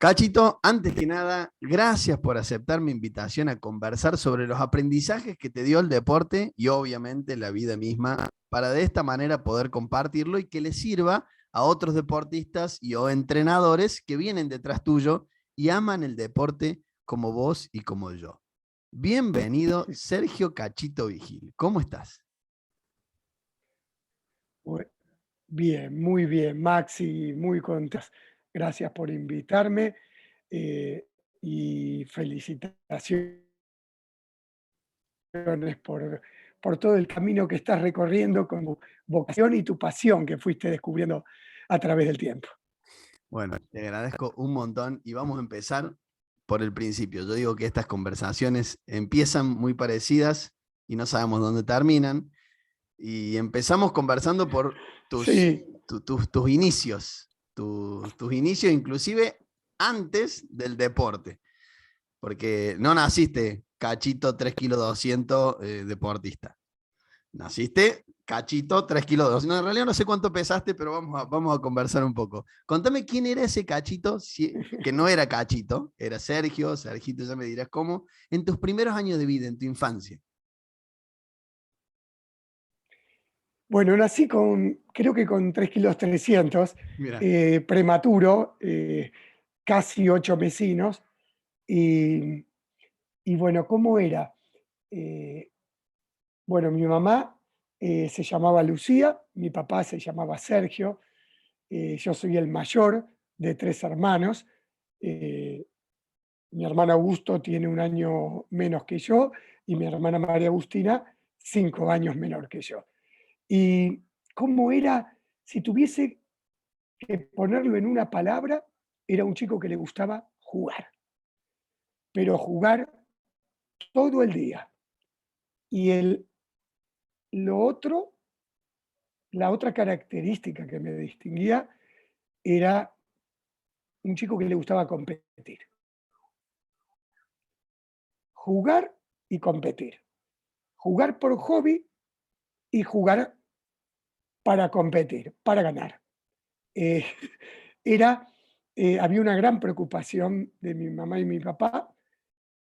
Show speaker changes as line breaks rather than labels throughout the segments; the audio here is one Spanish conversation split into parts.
Cachito, antes que nada, gracias por aceptar mi invitación a conversar sobre los aprendizajes que te dio el deporte y obviamente la vida misma, para de esta manera poder compartirlo y que le sirva a otros deportistas y o entrenadores que vienen detrás tuyo y aman el deporte como vos y como yo. Bienvenido, Sergio Cachito Vigil. ¿Cómo estás?
Bu- Bien, muy bien, Maxi, muy contento. Gracias por invitarme eh, y felicitaciones por todo el camino que estás recorriendo con tu vocación y tu pasión que fuiste descubriendo a través del tiempo.
Bueno, te agradezco un montón y vamos a empezar por el principio. Yo digo que estas conversaciones empiezan muy parecidas y no sabemos dónde terminan. Y empezamos conversando por
Sí,
tus inicios, tus inicios inclusive antes del deporte, porque no naciste cachito 3 kilos 200 deportista. Naciste cachito 3 kilos 200. No, en realidad no sé cuánto pesaste, pero vamos a conversar un poco. Contame quién era ese cachito, que no era cachito, era Sergio, Sergito, ya me dirás cómo, en tus primeros años de vida, en tu infancia.
bueno, nací creo que con 3 kilos 300,
Mira.
prematuro, casi 8 mesinos, y, y bueno, ¿cómo era? Eh, Bueno, mi mamá se llamaba Lucía, mi papá se llamaba Sergio, yo soy el mayor de tres hermanos. eh, Mi hermano Augusto tiene un año menos que yo y mi hermana María Agustina 5 años menor que yo. ¿Y cómo era? Si tuviese que ponerlo en una palabra, era un chico que le gustaba jugar, pero jugar todo el día. Y lo otro, la otra característica que me distinguía era un chico que le gustaba competir. Jugar y competir. Jugar por hobby y jugar para competir, para ganar. Eh, era, Había una gran preocupación de mi mamá y mi papá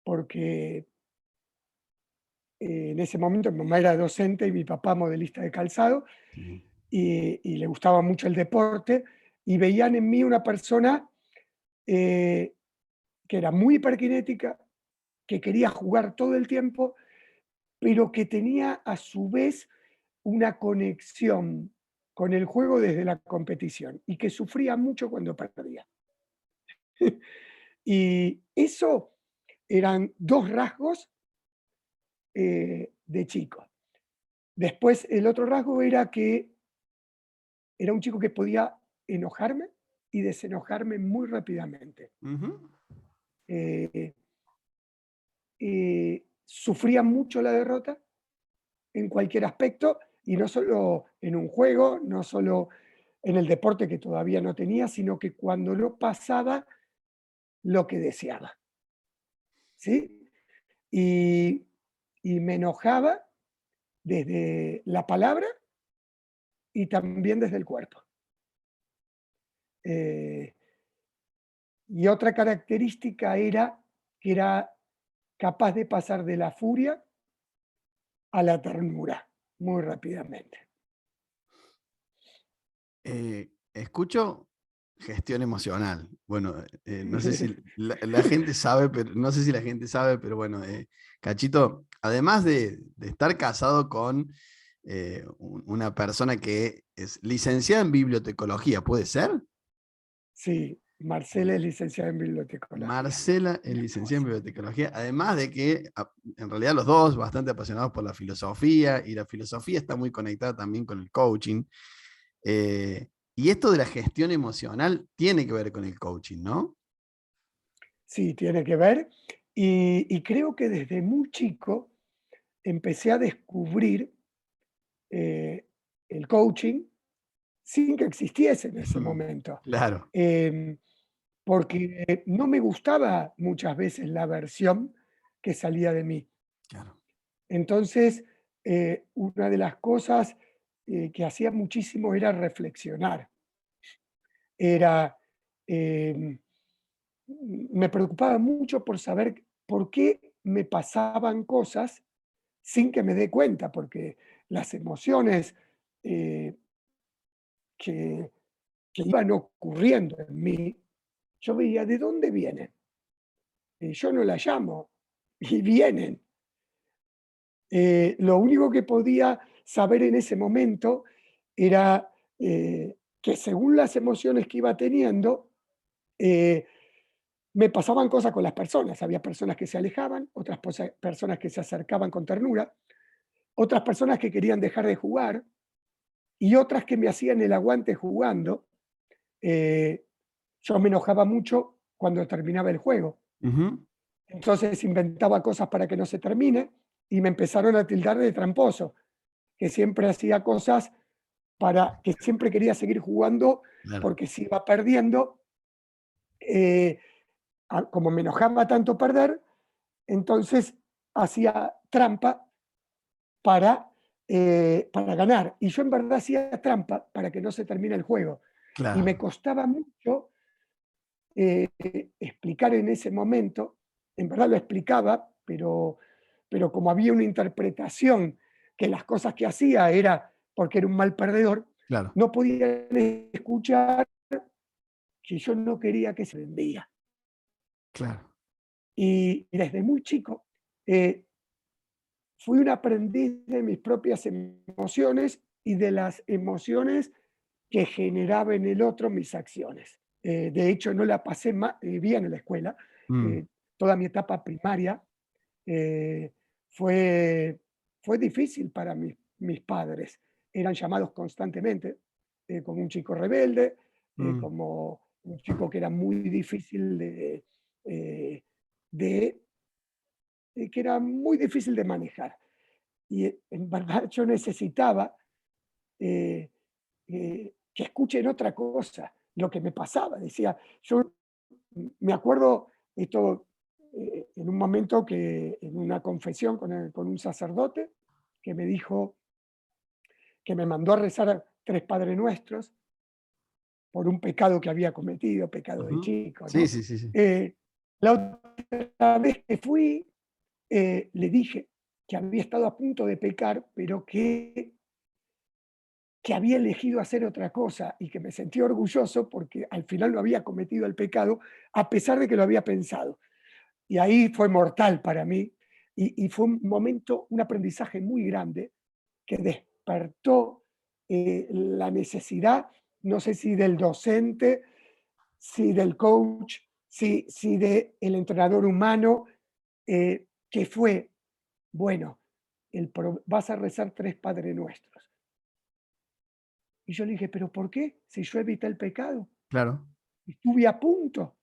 porque en ese momento mi mamá era docente y mi papá modelista de calzado
Sí.
y le gustaba mucho el deporte y veían en mí una persona eh, que era muy hiperkinética, que quería jugar todo el tiempo, pero que tenía a su vez una conexión con el juego desde la competición y que sufría mucho cuando perdía. Y eso eran dos rasgos de chico. Después el otro rasgo era que era un chico que podía enojarme y desenojarme muy rápidamente.
Ujú.
Eh, Sufría mucho la derrota en cualquier aspecto y no solo en un juego, no solo en el deporte que todavía no tenía, sino que cuando no pasaba lo que deseaba, ¿sí? Y, y me enojaba desde la palabra y también desde el cuerpo. Eh, y otra característica era que era capaz de pasar de la furia a la ternura muy rápidamente.
Escucho gestión emocional. Bueno, no sé si la gente sabe, pero no sé si la gente sabe, pero bueno, Cachito, además de estar casado con una persona que es licenciada en bibliotecología, ¿puede ser?
Sí, Marcela es licenciada en bibliotecología.
Marcela es licenciada en bibliotecología, además de que en realidad los dos bastante apasionados por la filosofía y la filosofía está muy conectada también con el coaching. Eh, y esto de la gestión emocional tiene que ver con el coaching, ¿no?
Sí, tiene que ver. Y creo que desde muy chico empecé a descubrir eh, el coaching sin que existiese en ese momento.
Claro,
Em, Porque no me gustaba muchas veces la versión que salía de mí.
claro.
Entonces, una de las cosas que hacía muchísimo era reflexionar. Era, em, me preocupaba mucho por saber por qué me pasaban cosas sin que me dé cuenta, porque las emociones eh, que, que iban ocurriendo en mí, yo veía de dónde vienen. Yo no las llamo y vienen. Lo único que podía saber en ese momento era que según las emociones que iba teniendo, eh, me pasaban cosas con las personas. Había personas que se alejaban, otras personas que se acercaban con ternura, otras personas que querían dejar de jugar y otras que me hacían el aguante jugando. Eh, yo me enojaba mucho cuando terminaba el juego.
Ujú.
Entonces inventaba cosas para que no se termine y me empezaron a tildar de tramposo, que siempre hacía cosas para que siempre quería seguir jugando
Claro.
porque si iba perdiendo, eh, como me enojaba tanto perder, entonces hacía trampa para ganar. Y yo en verdad hacía trampa para que no se termine el juego. Y me
Claro.
costaba mucho explicar en ese momento, en verdad lo explicaba, pero como había una interpretación que las cosas que hacía era porque era un mal perdedor,
Claro.
no podían escuchar que yo no quería que se vendía.
Claro.
Y desde muy chico eh, fui un aprendiz de mis propias emociones y de las emociones que generaba en el otro mis acciones. De hecho, no la pasé bien en la escuela.
Mm.
Eh, Toda mi etapa primaria eh, fue, fue difícil para mis padres. Eran llamados constantemente como un chico rebelde,
Mm.
como un chico que era muy difícil eh, de que era muy difícil de manejar. Y en verdad yo necesitaba eh, que escuchen otra cosa, lo que me pasaba. Decía, yo me acuerdo esto en un momento que en una confesión con un sacerdote que me dijo, que me mandó a rezar a 3 Padre Nuestros por un pecado que había cometido, pecado de
Ujú.
chico,
Sí,
¿no?
sí, sí, sí.
La otra vez que fui, le dije que había estado a punto de pecar, pero que había elegido hacer otra cosa y que me sentí orgulloso porque al final no había cometido el pecado, a pesar de que lo había pensado. Y ahí fue mortal para mí y fue un momento, un aprendizaje muy grande que despertó la necesidad, no sé si del docente, si del coach, si del entrenador humano, que fue, bueno, vas a rezar 3 Padre Nuestros. Y yo le dije, ¿pero por qué? Si yo evité el pecado,
Claro.
estuve a punto,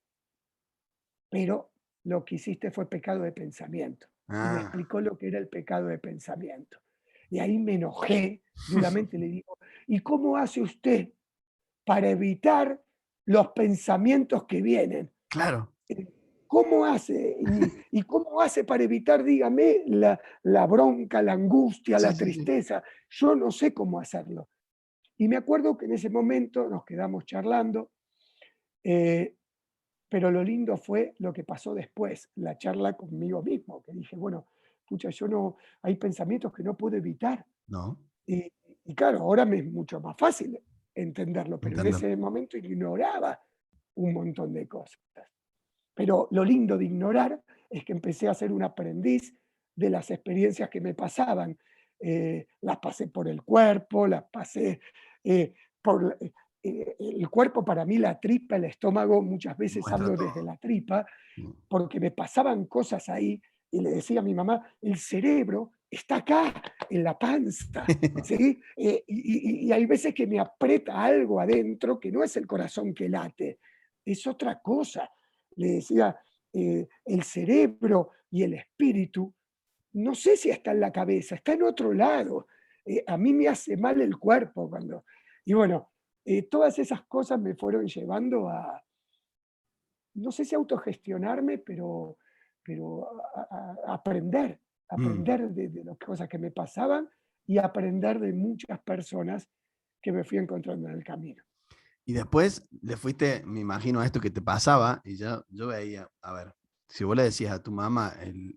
pero lo que hiciste fue pecado de pensamiento. Y me
Ah.
explicó lo que era el pecado de pensamiento. Y ahí me enojé duramente, le digo, ¿y cómo hace usted para evitar los pensamientos que vienen?
Claro.
Eh, ¿Cómo hace? ¿Y cómo hace para evitar, dígame, la bronca, la angustia,
Sí,
la
sí, sí.
tristeza? Yo no sé cómo hacerlo. Y me acuerdo que en ese momento nos quedamos charlando, eh, pero lo lindo fue lo que pasó después, la charla conmigo mismo, que dije, bueno, pucha, yo no, hay pensamientos que no puedo evitar.
No,
Y, y claro, ahora me es mucho más fácil entenderlo, pero en
entenderlo.
ese momento ignoraba un montón de cosas. Pero lo lindo de ignorar es que empecé a ser un aprendiz de las experiencias que me pasaban. Las pasé por el cuerpo, las pasé por el cuerpo, para mí la tripa, el estómago, muchas veces
Muestra
hablo desde
todo.
la tripa,
Mm.
porque me pasaban cosas ahí y le decía a mi mamá, el cerebro está acá, en la panza, ¿sí? Y hay veces que me aprieta algo adentro que no es el corazón que late, es otra cosa. Le decía, el cerebro y el espíritu, no sé si está en la cabeza, está en otro lado. A mí me hace mal el cuerpo cuando... Y bueno, todas esas cosas me fueron llevando a, no sé si autogestionarme, pero aprender,
Mm.
aprender de las cosas que me pasaban y aprender de muchas personas que me fui encontrando en el camino.
Y después le fuiste, me imagino, a esto que te pasaba, y yo veía, a ver, si vos le decías a tu mamá, el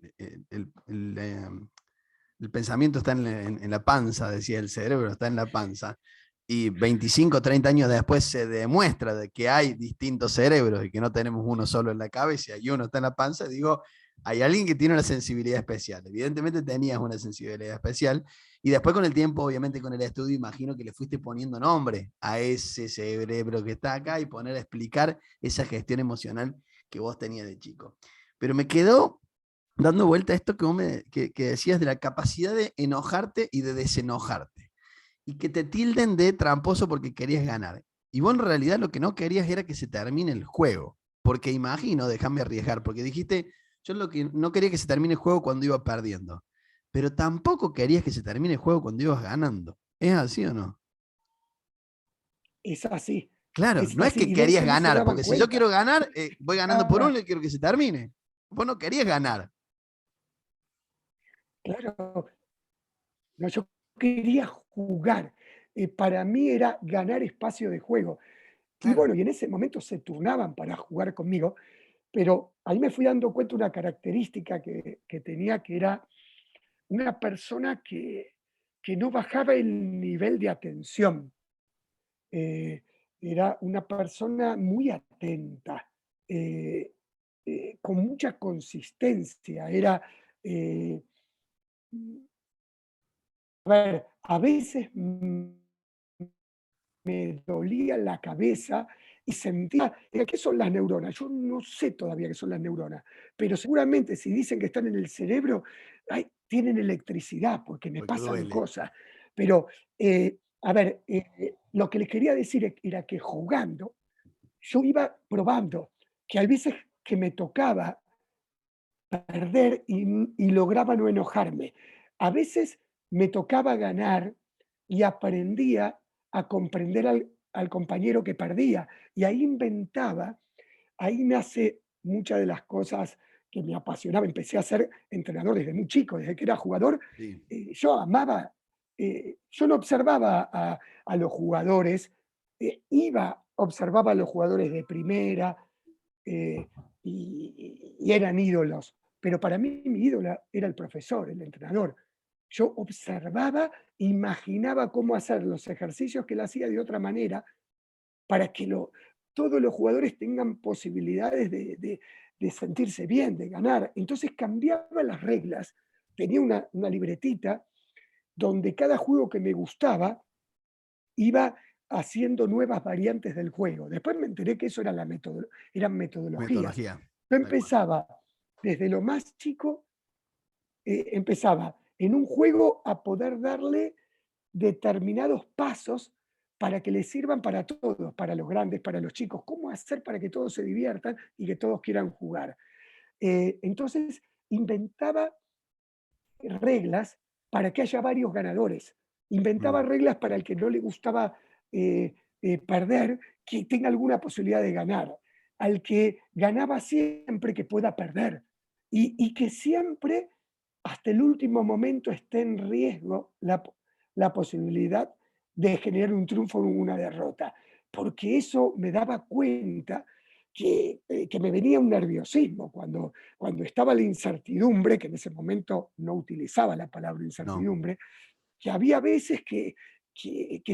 pensamiento está en la panza, decía el cerebro está en la panza, y 25, 30 años después se demuestra de que hay distintos cerebros y que no tenemos uno solo en la cabeza y uno está en la panza, digo, hay alguien que tiene una sensibilidad especial. Evidentemente tenías una sensibilidad especial y después con el tiempo, obviamente con el estudio, imagino que le fuiste poniendo nombre a ese cerebro que está acá y poner a explicar esa gestión emocional que vos tenías de chico. Pero me quedó dando vuelta a esto que decías de la capacidad de enojarte y de desenojarte. Y que te tilden de tramposo porque querías ganar. Y vos en realidad lo que no querías era que se termine el juego. Porque imagino, déjame arriesgar, porque dijiste, yo lo que no quería que se termine el juego cuando iba perdiendo. Pero tampoco querías que se termine el juego cuando ibas ganando. ¿Es así o no?
Es así,
Claro,
es
no es
así.
que
Y de
querías
hecho no se
ganar,
daban
porque si yo
cuenta.
quiero ganar, voy ganando por
Ah,
uno y quiero que se termine. Vos no querías ganar.
claro, no, yo quería jugar. Para mí era ganar espacio de juego. Y
Claro.
bueno, y en ese momento se turnaban para jugar conmigo, pero ahí me fui dando cuenta una característica que tenía, que era una persona que no bajaba el nivel de atención. Eh, Era una persona muy atenta, eh, con mucha consistencia. Era, eh, a ver, a veces me dolía la cabeza y sentía, ¿qué son las neuronas? Yo no sé todavía qué son las neuronas, pero seguramente si dicen que están en el cerebro, ay, tienen electricidad porque me
Porque
pasan
duele.
cosas. Pero, a ver, lo que les quería decir era que jugando, yo iba probando que a veces que me tocaba perder y lograba no enojarme. A veces me tocaba ganar y aprendía a comprender al compañero que perdía. Y ahí inventaba, ahí nace muchas de las cosas que me apasionaba. Empecé a ser entrenador desde muy chico, desde que era jugador.
Sí.
Yo amaba, yo no observaba a los jugadores, observaba a los jugadores de primera, eh, y eran ídolos, pero para mí mi ídolo era el profesor, el entrenador. Yo observaba, imaginaba cómo hacer los ejercicios que él hacía de otra manera para que todos los jugadores tengan posibilidades de sentirse bien, de ganar. Entonces cambiaba las reglas, tenía una libretita donde cada juego que me gustaba iba haciendo nuevas variantes del juego. Después me enteré que eso era eran metodologías.
Metodología.
Yo
Tal cual.
empezaba desde lo más chico, empezaba en un juego a poder darle determinados pasos para que les sirvan para todos, para los grandes, para los chicos. ¿Cómo hacer para que todos se diviertan y que todos quieran jugar? Entonces, inventaba reglas para que haya varios ganadores. Inventaba
Mm.
reglas para el que no le gustaba perder, que tenga alguna posibilidad de ganar. Al que ganaba siempre, que pueda perder. Y que siempre, hasta el último momento, esté en riesgo la posibilidad de generar un triunfo o una derrota. Porque eso me daba cuenta que me venía un nerviosismo cuando estaba la incertidumbre, que en ese momento no utilizaba la palabra
No.
incertidumbre, que había veces que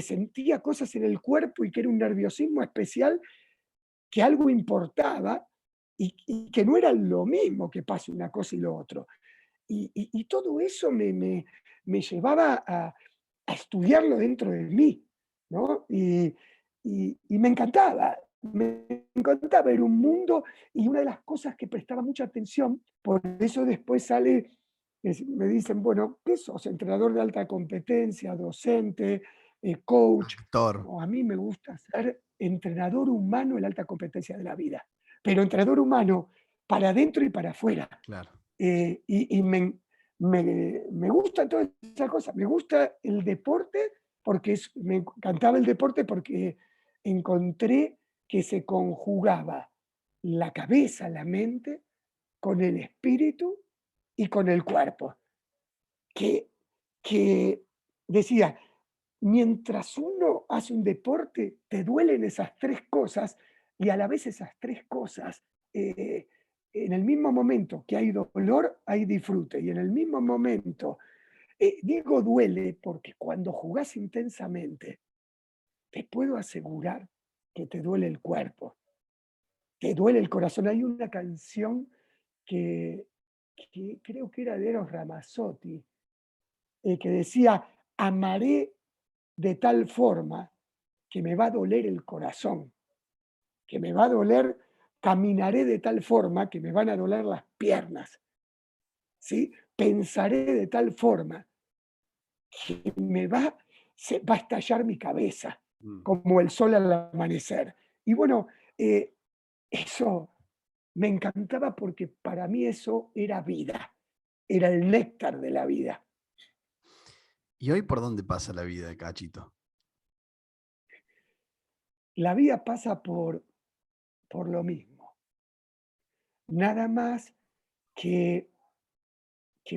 sentía cosas en el cuerpo y que era un nerviosismo especial, que algo importaba y que no era lo mismo que pase una cosa y lo otro. Y todo eso me llevaba a estudiarlo dentro de mí, ¿no? Y me encantaba, era un mundo y una de las cosas que prestaba mucha atención, por eso después sale, me dicen, bueno, ¿qué sos? Entrenador de alta competencia, docente, coach.
Actor.
No, a mí me gusta ser entrenador humano en la alta competencia de la vida, pero entrenador humano para adentro y para afuera.
Claro.
Y me gusta toda esa cosa. Me gusta el deporte porque me encantaba el deporte porque encontré que se conjugaba la cabeza, la mente, con el espíritu y con el cuerpo. Que, que decía, mientras uno hace un deporte, te duelen esas tres cosas y a la vez esas tres cosas, eh, en el mismo momento que hay dolor, hay disfrute. Y en el mismo momento, digo duele porque cuando jugás intensamente, te puedo asegurar que te duele el cuerpo, te duele el corazón. Hay una canción que, que creo que era de Eros Ramazzotti, que decía, amaré de tal forma que me va a doler el corazón, que me va a doler, caminaré de tal forma que me van a doler las piernas, ¿sí? Pensaré de tal forma que se va a estallar mi cabeza,
Mm.
como el sol al amanecer. Y bueno, eh, eso me encantaba porque para mí eso era vida, era el néctar de la vida.
¿Y hoy por dónde pasa la vida de Cachito?
La vida pasa por lo mismo, nada más que,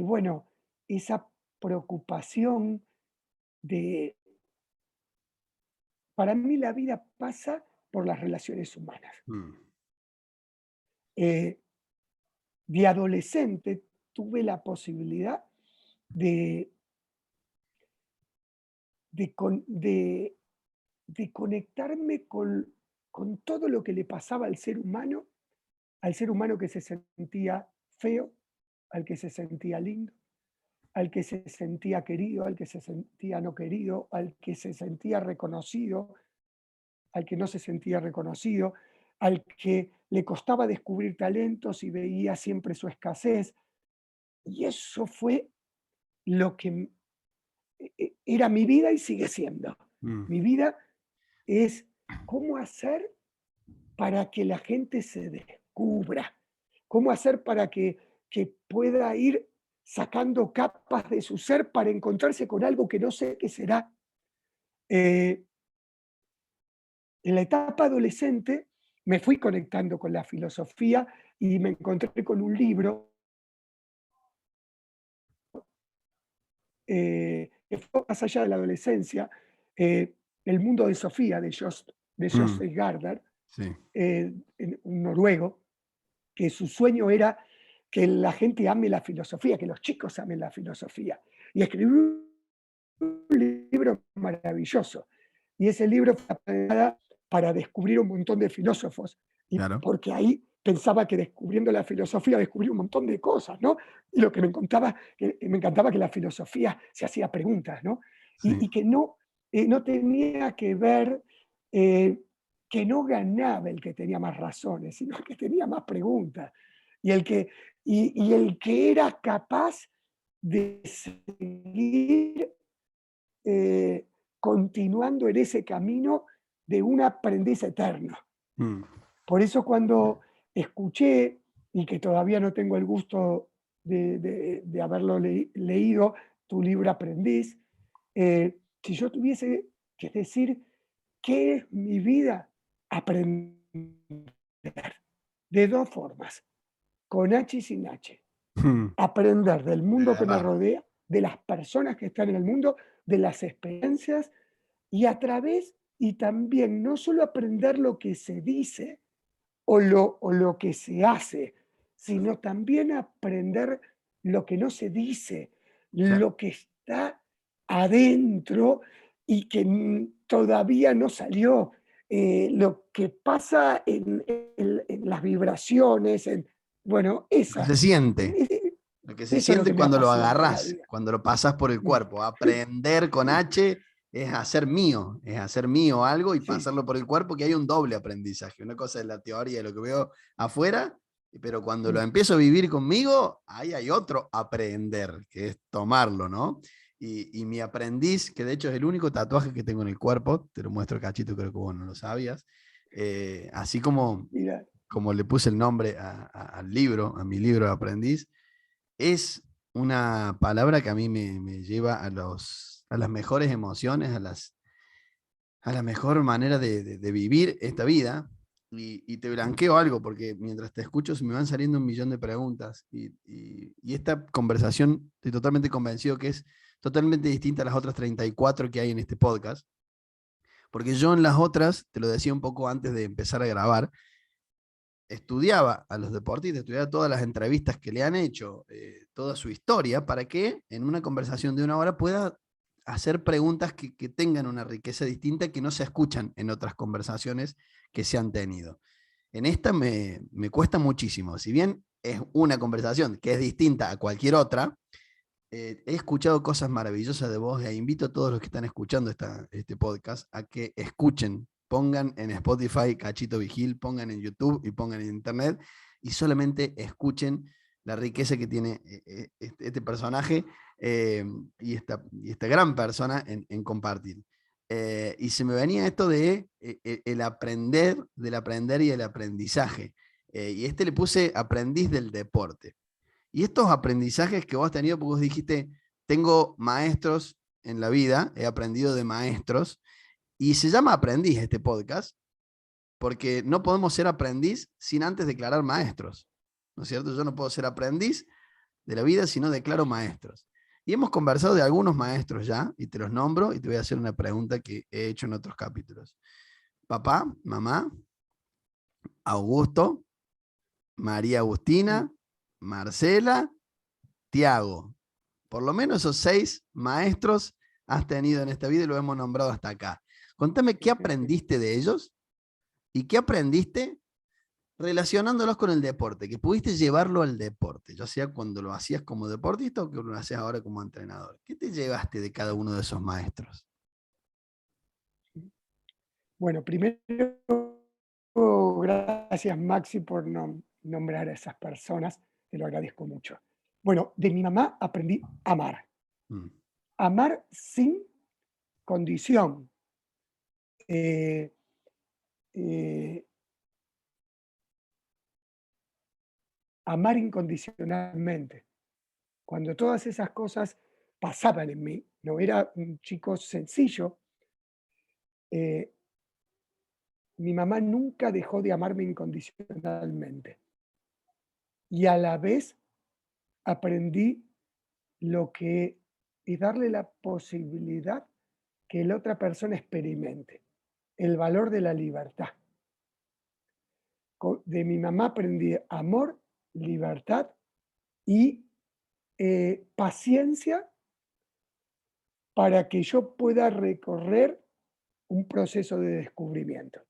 bueno, esa preocupación de, para mí la vida pasa por las relaciones humanas.
Mm.
Eh, de adolescente tuve la posibilidad de, de, con- de- de conectarme con todo lo que le pasaba al ser humano que se sentía feo, al que se sentía lindo, al que se sentía querido, al que se sentía no querido, al que se sentía reconocido, al que no se sentía reconocido, al que le costaba descubrir talentos y veía siempre su escasez. Y eso fue lo que era mi vida y sigue siendo.
Mm.
Mi vida es cómo hacer para que la gente se descubra, cómo hacer para que pueda ir sacando capas de su ser para encontrarse con algo que no sé qué será. Eh, en la etapa adolescente me fui conectando con la filosofía y me encontré con un libro que fue más allá de la adolescencia, El mundo de Sofía, de
Mm.
Joseph Gardner,
Sí.
un noruego, que su sueño era que la gente ame la filosofía, que los chicos amen la filosofía. Y escribió un libro maravilloso. Y ese libro fue para descubrir un montón de filósofos. Y
Claro.
porque ahí pensaba que descubriendo la filosofía descubrí un montón de cosas, ¿no? Y lo que me encantaba que la filosofía se hacía preguntas, ¿no?
Sí.
Y que no, no tenía que ver eh, que no ganaba el que tenía más razones, sino que tenía más preguntas. Y el que era capaz de seguir continuando en ese camino de un aprendiz eterno.
Mm.
Por eso cuando escuché, y que todavía no tengo el gusto de haberlo leído, tu libro Aprendiz, si yo tuviese que decir qué es mi vida, aprender de dos formas, con H y sin H.
Mm.
Aprender del
De
mundo que me
verdad.
rodea, de las personas que están en el mundo, de las experiencias y a través, y también no solo aprender lo que se dice o lo que se hace, sino también aprender lo que no se dice,
Claro.
lo que está adentro y que todavía no salió, lo que pasa en las vibraciones, bueno,
Lo que se siente. Lo que se
eso es lo que
siente
me
cuando lo
apasiona de la
agarrás,
vida.
cuando lo pasás por el cuerpo. Aprender con H es hacer mío algo y
Sí,
pasarlo por el cuerpo, que hay un doble aprendizaje. Una cosa es la teoría de lo que veo afuera, pero cuando lo
mm,
empiezo a vivir conmigo, ahí hay otro aprender, que es tomarlo, ¿no? Y mi aprendiz, que de hecho es el único tatuaje que tengo en el cuerpo, te lo muestro Cachito, creo que vos no lo sabías, así
mira,
como le puse el nombre al libro, a mi libro de aprendiz, es una palabra que a mí me lleva a las mejores emociones, a la mejor manera de vivir esta vida. Y te blanqueo algo, porque mientras te escucho se me van saliendo un millón de preguntas. Y esta conversación, estoy totalmente convencido que es totalmente distinta a las otras 34 que hay en este podcast, porque yo en las otras, te lo decía un poco antes de empezar a grabar, estudiaba a los deportistas, estudiaba todas las entrevistas que le han hecho, toda su historia, para que en una conversación de 1 hora pueda hacer preguntas que tengan una riqueza distinta que no se escuchan en otras conversaciones que se han tenido. En esta me cuesta muchísimo, si bien es una conversación que es distinta a cualquier otra, he escuchado cosas maravillosas de vos e invito a todos los que están escuchando este podcast a que escuchen, pongan en Spotify Cachito Vigil, pongan en YouTube y pongan en Internet y solamente escuchen la riqueza que tiene este personaje y esta gran persona en compartir. Y se me venía esto de el aprender, del aprender y el aprendizaje. Y le puse aprendiz del deporte. Y estos aprendizajes que vos has tenido, porque vos dijiste, tengo maestros en la vida, he aprendido de maestros, y se llama aprendiz este podcast, porque no podemos ser aprendiz sin antes declarar maestros, ¿no es cierto? Yo no puedo ser aprendiz de la vida si no declaro maestros. Y hemos conversado de algunos maestros ya, y te los nombro, y te voy a hacer una pregunta que he hecho en otros capítulos. Papá, mamá, Augusto, María Agustina, Marcela, Tiago. Por lo menos esos 6 maestros has tenido en esta vida y lo hemos nombrado hasta acá. Contame qué aprendiste de ellos y qué aprendiste relacionándolos con el deporte, que pudiste llevarlo al deporte, ya sea cuando lo hacías como deportista o que lo hacías ahora como entrenador. ¿Qué te llevaste de cada uno de esos maestros?
Bueno, primero, gracias Maxi por nombrar a esas personas, te lo agradezco mucho. Bueno, de mi mamá aprendí a amar,
Mm.
amar sin condición. Eh, eh, Amar incondicionalmente. Cuando todas esas cosas pasaban en mí, no era un chico sencillo, eh, mi mamá nunca dejó de amarme incondicionalmente. Y a la vez aprendí lo que es darle la posibilidad que la otra persona experimente, el valor de la libertad. De mi mamá aprendí amor, libertad y paciencia para que yo pueda recorrer un proceso de descubrimiento.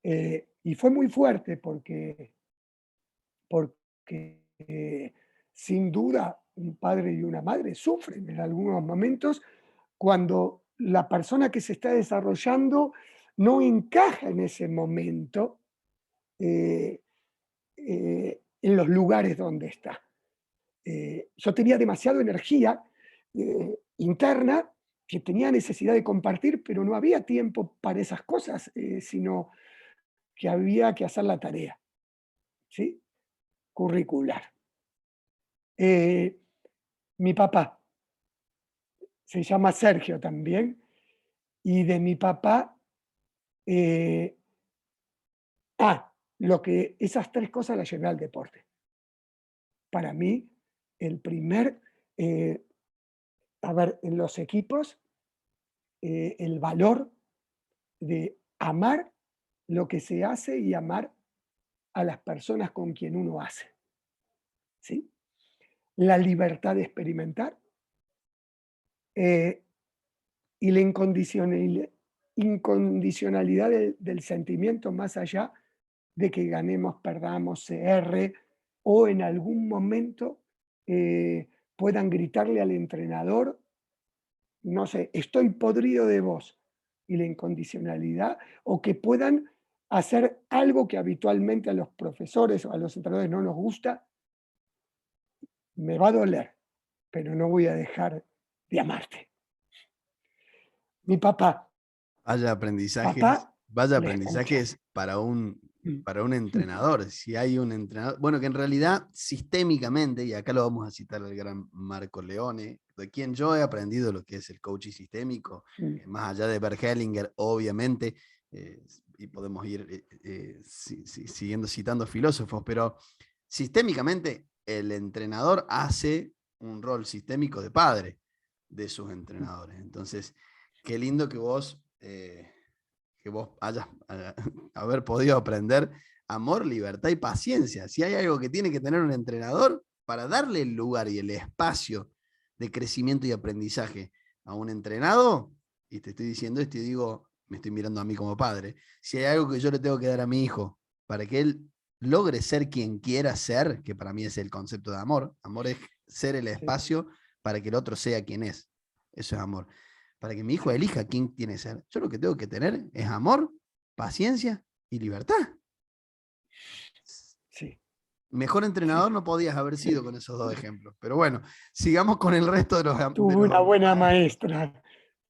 Y fue muy fuerte porque sin duda un padre y una madre sufren en algunos momentos cuando la persona que se está desarrollando no encaja en ese momento eh, en los lugares donde está. Yo tenía demasiada energía interna que tenía necesidad de compartir, pero no había tiempo para esas cosas, sino que había que hacer la tarea, ¿sí? Curricular. Eh, Mi papá se llama Sergio también, y de mi papá, eh, esas 3 cosas las llevé al deporte. Para mí, el primer, eh, en los equipos, el valor de amar lo que se hace y amar a las personas con quien uno hace, ¿sí? La libertad de experimentar eh, y la incondicionalidad del sentimiento más allá de que ganemos, perdamos, se erre o en algún momento puedan gritarle al entrenador, no sé, estoy podrido de vos, y la incondicionalidad, o que puedan hacer algo que habitualmente a los profesores o a los entrenadores no nos gusta, me va a doler, pero no voy a dejar de amarte. Mi papá,
Vaya
papá,
aprendizajes, vaya
le escucha.
aprendizajes para un entrenador. Si hay un entrenador, bueno, que en realidad sistémicamente, y acá lo vamos a citar al gran Marco Leone, de quien yo he aprendido lo que es el coaching sistémico, más allá de Bert Hellinger, obviamente, y podemos ir siguiendo citando filósofos, pero sistémicamente el entrenador hace un rol sistémico de padre. de sus entrenadores. Entonces, qué lindo que vos hayas haber podido aprender amor, libertad y paciencia. Si hay algo que tiene que tener un entrenador para darle el lugar y el espacio de crecimiento y aprendizaje a un entrenado, y te estoy diciendo esto y digo, me estoy mirando a mí como padre, si hay algo que yo le tengo que dar a mi hijo para que él logre ser quien quiera ser, que para mí es el concepto de amor, amor es ser el espacio para que el otro sea quien es, eso es amor, para que mi hijo elija quién tiene que ser, yo lo que tengo que tener es amor, paciencia y libertad.
Sí.
Mejor entrenador no podías haber sido con esos dos ejemplos. Pero bueno, sigamos con el resto de los...
Tuve una buena maestra.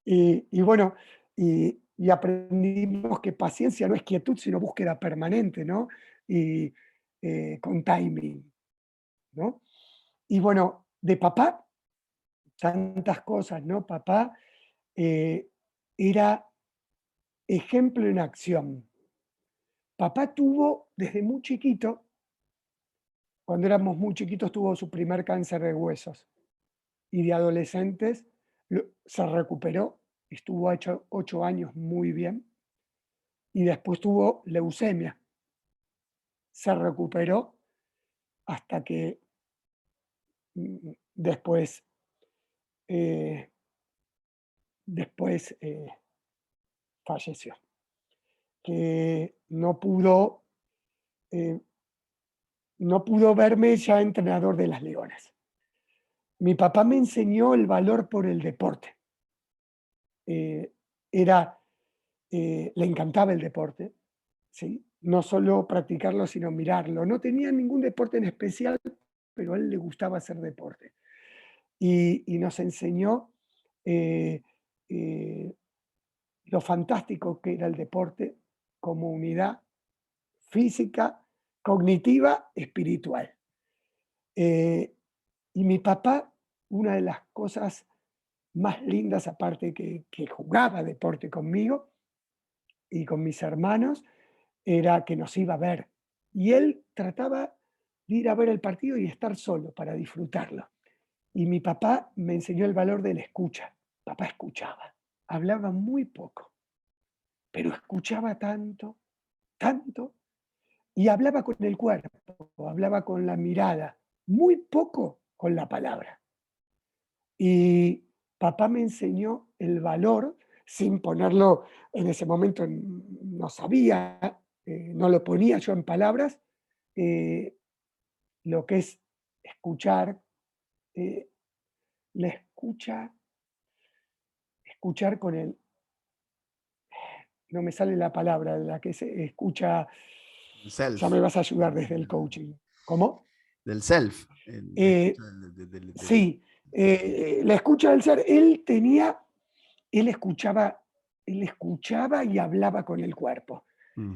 Y bueno, y aprendimos que paciencia no es quietud, sino búsqueda permanente, ¿no? Y con timing, ¿no? Y bueno, de papá, tantas cosas, ¿no? Papá era ejemplo en acción. Papá tuvo, desde muy chiquito, cuando éramos muy chiquitos, tuvo su primer cáncer de huesos. Y de adolescentes se recuperó, estuvo 8 años muy bien. Y después tuvo leucemia. Se recuperó hasta que después, eh, después falleció. Que eh, no pudo verme ya entrenador de las Leonas. Mi papá me enseñó el valor por el deporte. Eh, era, Le encantaba el deporte, ¿sí? No solo practicarlo, sino mirarlo. No tenía ningún deporte en especial, pero a él le gustaba hacer deporte. Y nos enseñó eh, eh, lo fantástico que era el deporte como unidad física, cognitiva, espiritual. Eh, y mi papá, una de las cosas más lindas, aparte que jugaba deporte conmigo y con mis hermanos, era que nos iba a ver. Y él trataba de ir a ver el partido y estar solo para disfrutarlo. Y mi papá me enseñó el valor de la escucha. Papá escuchaba, hablaba muy poco, pero escuchaba tanto, tanto, y hablaba con el cuerpo, hablaba con la mirada, muy poco con la palabra. Y papá me enseñó el valor, sin ponerlo en ese momento, no sabía, no lo ponía yo en palabras, eh, lo que es escuchar, eh, la escuchar con el, no me sale la palabra, la que se escucha, ya
Self.
me vas a ayudar desde el coaching. ¿Cómo?
Del self.
Eh, sí, la escucha del ser, él escuchaba, él escuchaba y hablaba con el cuerpo.
Mm,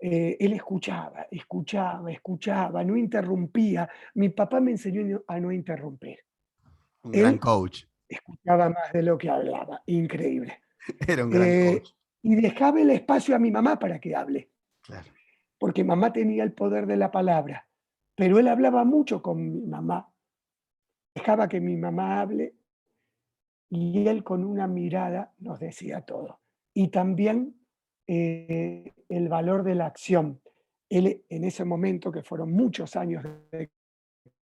Él escuchaba, escuchaba, escuchaba, no interrumpía. Mi papá me enseñó a no interrumpir.
un gran
Él
coach.
escuchaba más de lo que hablaba, increíble.
Era un gran
Eh,
coach.
y dejaba el espacio a mi mamá para que hable,
Claro.
porque mamá tenía el poder de la palabra, pero él hablaba mucho con mi mamá, dejaba que mi mamá hable y él con una mirada nos decía todo. Y también el valor de la acción. Él en ese momento, que fueron muchos años de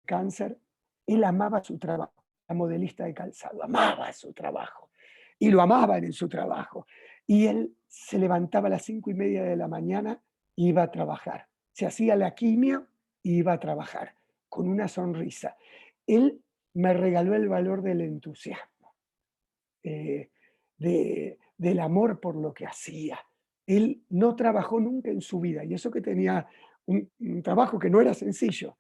cáncer, él amaba su trabajo, la modelista de calzado, amaba su trabajo y lo amaban en su trabajo. Y él se levantaba a las 5:30 de la mañana e iba a trabajar. Se hacía la quimio e iba a trabajar con una sonrisa. Él me regaló el valor del entusiasmo, eh, del amor por lo que hacía. Él no trabajó nunca en su vida, y eso que tenía un trabajo que no era sencillo,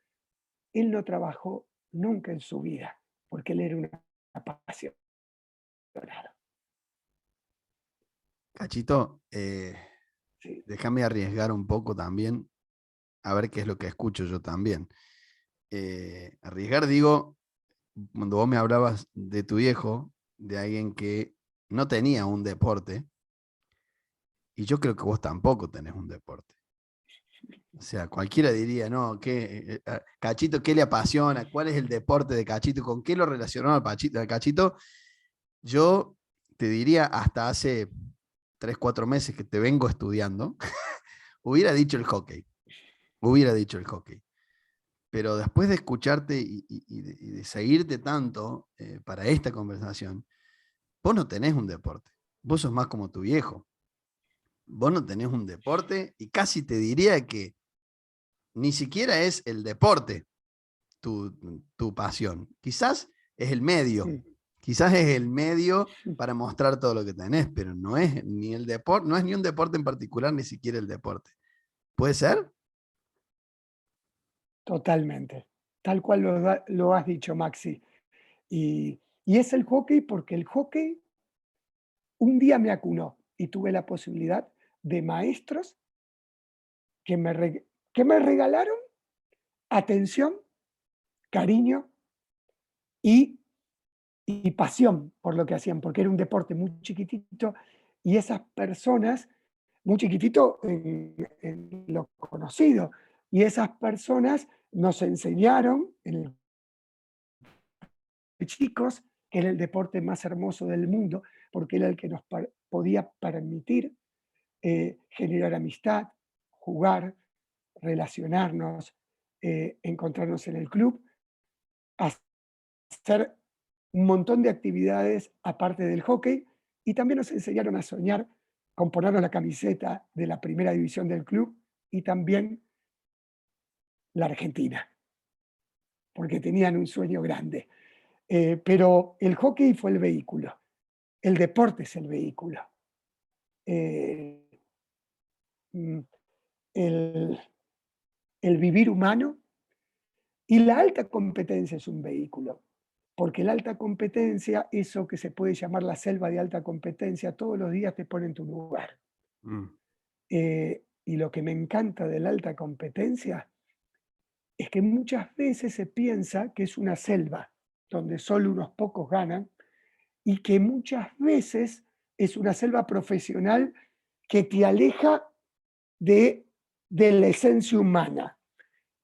él no trabajó nunca en su vida, porque él era un apasionado.
Cachito,
Sí,
déjame arriesgar un poco también, a ver qué es lo que escucho yo también. Arriesgar, digo, cuando vos me hablabas de tu viejo, de alguien que no tenía un deporte, y yo creo que vos tampoco tenés un deporte. O sea, cualquiera diría, no, Cachito, ¿qué le apasiona? ¿Cuál es el deporte de Cachito? ¿Con qué lo relacionó al Cachito? Yo te diría, hasta hace 3, 4 meses que te vengo estudiando, hubiera dicho el hockey. Hubiera dicho el hockey. Pero después de escucharte y de seguirte tanto para esta conversación, vos no tenés un deporte. Vos sos más como tu viejo. Vos no tenés un deporte y casi te diría que ni siquiera es el deporte tu pasión. Quizás es el medio.
Mm,
Quizás es el medio
mm,
para mostrar todo lo que tenés, pero no es ni el deporte, no es ni un deporte en particular, ni siquiera el deporte. ¿Puede ser?
totalmente. Tal cual lo has dicho, Maxi. Y es el hockey porque el hockey un día me acunó y tuve la posibilidad de maestros que que me regalaron atención, cariño y, y pasión por lo que hacían, porque era un deporte muy chiquitito y esas personas, muy chiquitito en lo conocido, y esas personas nos enseñaron en el de chicos, que era el deporte más hermoso del mundo, porque era el que nos podía permitir generar amistad, jugar, relacionarnos, encontrarnos en el club, hacer un montón de actividades aparte del hockey y también nos enseñaron a soñar con ponernos la camiseta de la primera división del club y también la Argentina, porque tenían un sueño grande. Pero el hockey fue el vehículo, el deporte es el vehículo. Eh, mm, el, el vivir humano y la alta competencia es un vehículo, porque la alta competencia, eso que se puede llamar la selva de alta competencia, todos los días te pone en tu lugar.
Mm.
Y lo que me encanta de la alta competencia es que muchas veces se piensa que es una selva donde solo unos pocos ganan y que muchas veces es una selva profesional que te aleja de, de la esencia humana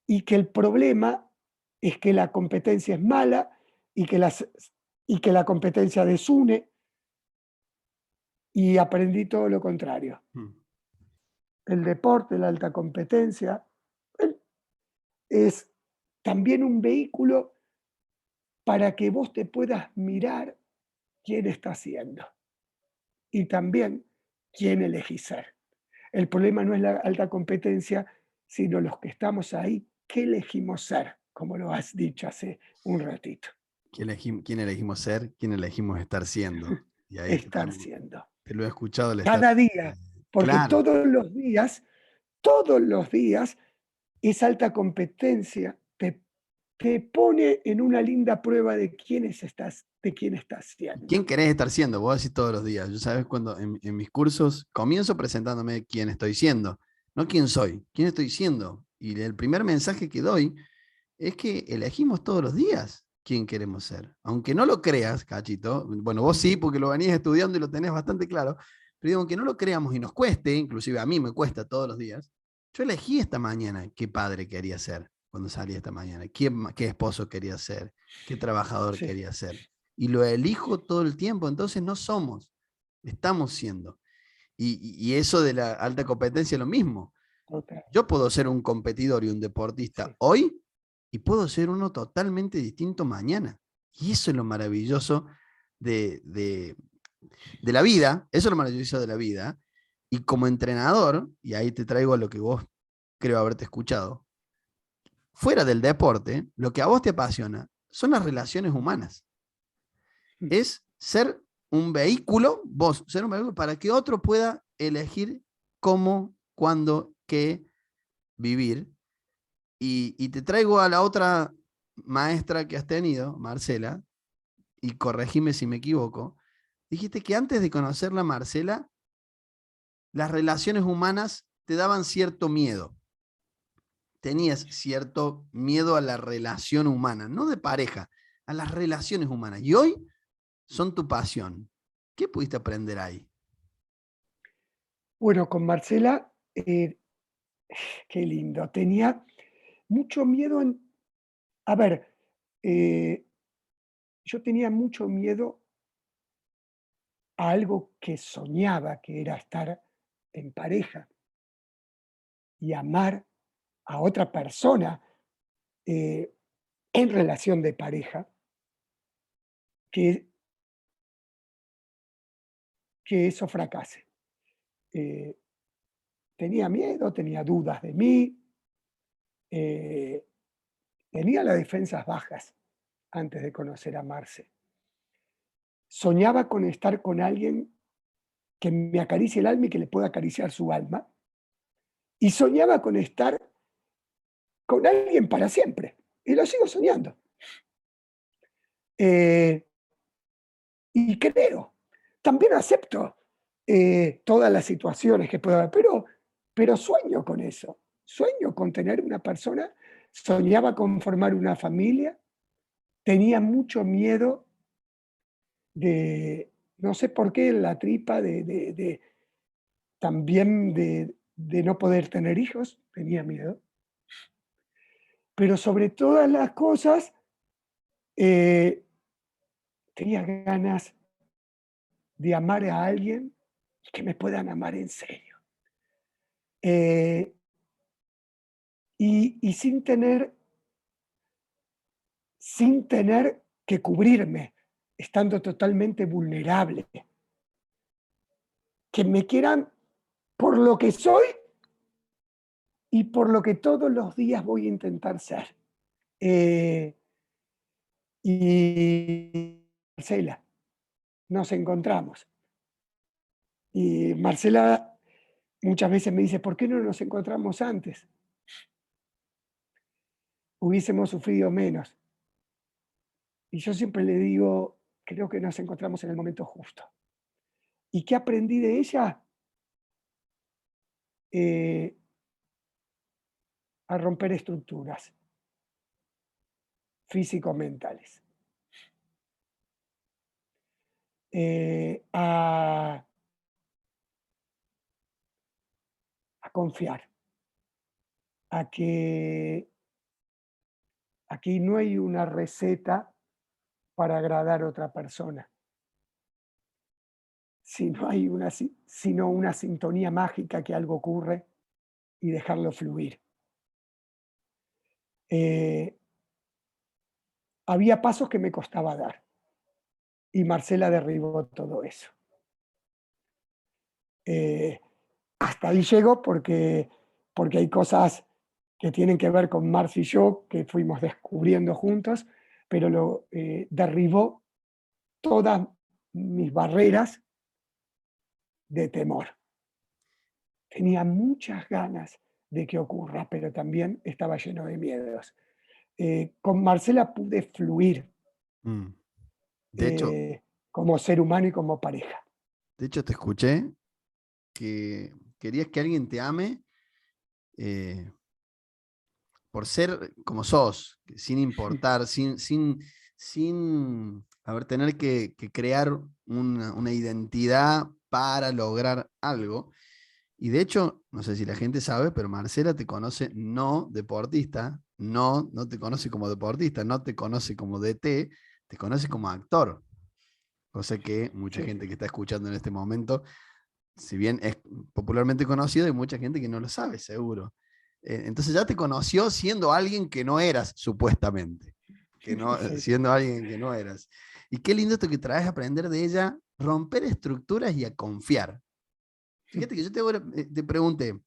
y que el problema es que la competencia es mala y y que la competencia desune y aprendí todo lo contrario.
Mm.
El deporte, la alta competencia, es también un vehículo para que vos te puedas mirar quién está haciendo y también quién elegís ser. El problema no es la alta competencia, sino los que estamos ahí, qué elegimos ser, como lo has dicho hace un ratito.
¿Quién elegimos ser? ¿Quién elegimos estar siendo? Y ahí es que
Estar siendo.
te lo he escuchado, el estar.
Cada día, porque
Claro,
todos los días, esa alta competencia te pone en una linda prueba de quién estás siendo.
¿quién querés estar siendo? Vos decís todos los días. Yo sabes cuando en mis cursos comienzo presentándome quién estoy siendo, no quién soy, quién estoy siendo. Y el primer mensaje que doy es que elegimos todos los días quién queremos ser. Aunque no lo creas, Cachito, bueno, vos sí, porque lo venís estudiando y lo tenés bastante claro, pero digo, aunque no lo creamos y nos cueste, inclusive a mí me cuesta todos los días, yo elegí esta mañana qué padre quería ser cuando salí esta mañana, qué esposo quería ser, qué trabajador
Sí,
quería ser. Y lo elijo todo el tiempo, entonces no somos, estamos siendo. Y eso de la alta competencia es lo mismo.
total,
Yo puedo ser un competidor y un deportista
sí,
hoy y puedo ser uno totalmente distinto mañana. Y eso es lo maravilloso de, de, de la vida, eso es lo maravilloso de la vida. Y como entrenador, y ahí te traigo a lo que vos creo haberte escuchado, fuera del deporte, lo que a vos te apasiona son las relaciones humanas.
mm,
Es ser un vehículo, vos, ser un vehículo para que otro pueda elegir cómo, cuándo, qué vivir. Y te traigo a la otra maestra que has tenido, Marcela, y corregime si me equivoco. Dijiste que antes de conocerla, Marcela, las relaciones humanas te daban cierto miedo. Tenías cierto miedo a la relación humana, no de pareja, a las relaciones humanas. Y hoy son tu pasión. ¿Qué pudiste aprender ahí?
bueno, con Marcela, qué lindo. Tenía mucho miedo a ver, eh, yo tenía mucho miedo a algo que soñaba, que era estar en pareja y amar a otra persona eh, en relación de pareja, que, que eso fracase. Eh, Tenía miedo, tenía dudas de mí, eh, tenía las defensas bajas antes de conocer a Marce. Soñaba con estar con alguien que me acaricie el alma y que le pueda acariciar su alma. Y soñaba con estar con alguien para siempre. Y lo sigo soñando. Eh, y creo, también acepto todas las situaciones que pueda haber, pero sueño con eso. Sueño con tener una persona, soñaba con formar una familia, tenía mucho miedo de, no sé por qué, en la tripa también de no poder tener hijos, tenía miedo. Pero sobre todas las cosas, eh, tenía ganas de amar a alguien y que me puedan amar en serio. Eh, y sin tener que cubrirme, estando totalmente vulnerable. Que me quieran por lo que soy y por lo que todos los días voy a intentar ser. Eh, y Marcela, nos encontramos. Y Marcela muchas veces me dice, ¿por qué no nos encontramos antes? Hubiésemos sufrido menos. Y yo siempre le digo, creo que nos encontramos en el momento justo. ¿Y qué aprendí de ella? Eh, a romper estructuras físico-mentales. A confiar, a que aquí no hay una receta para agradar a otra persona, sino una sintonía mágica que algo ocurre y dejarlo fluir. Eh, Había pasos que me costaba dar y Marcela derribó todo eso. Eh, Hasta ahí llego porque hay cosas que tienen que ver con Marce y yo que fuimos descubriendo juntos, pero derribó todas mis barreras de temor. Tenía muchas ganas de que ocurra, pero también estaba lleno de miedos. Con Marcela pude fluir
Mm. De hecho,
eh, como ser humano y como pareja.
de hecho, te escuché que querías que alguien te ame eh, por ser como sos, sin importar, sin tener que crear una identidad para lograr algo. Y de hecho, no sé si la gente sabe, pero Marcela te conoce no deportista, no te conoce como deportista, no te conoce como DT, te conoce como actor. Cosa que mucha
Sí,
gente que está escuchando en este momento, si bien es popularmente conocido, hay mucha gente que no lo sabe, seguro. Entonces ya te conoció siendo alguien que no eras, supuestamente. Que no,
sí.
siendo alguien que no eras. Y qué lindo esto que traes a aprender de ella, romper estructuras y a confiar. Fíjate que yo te pregunté,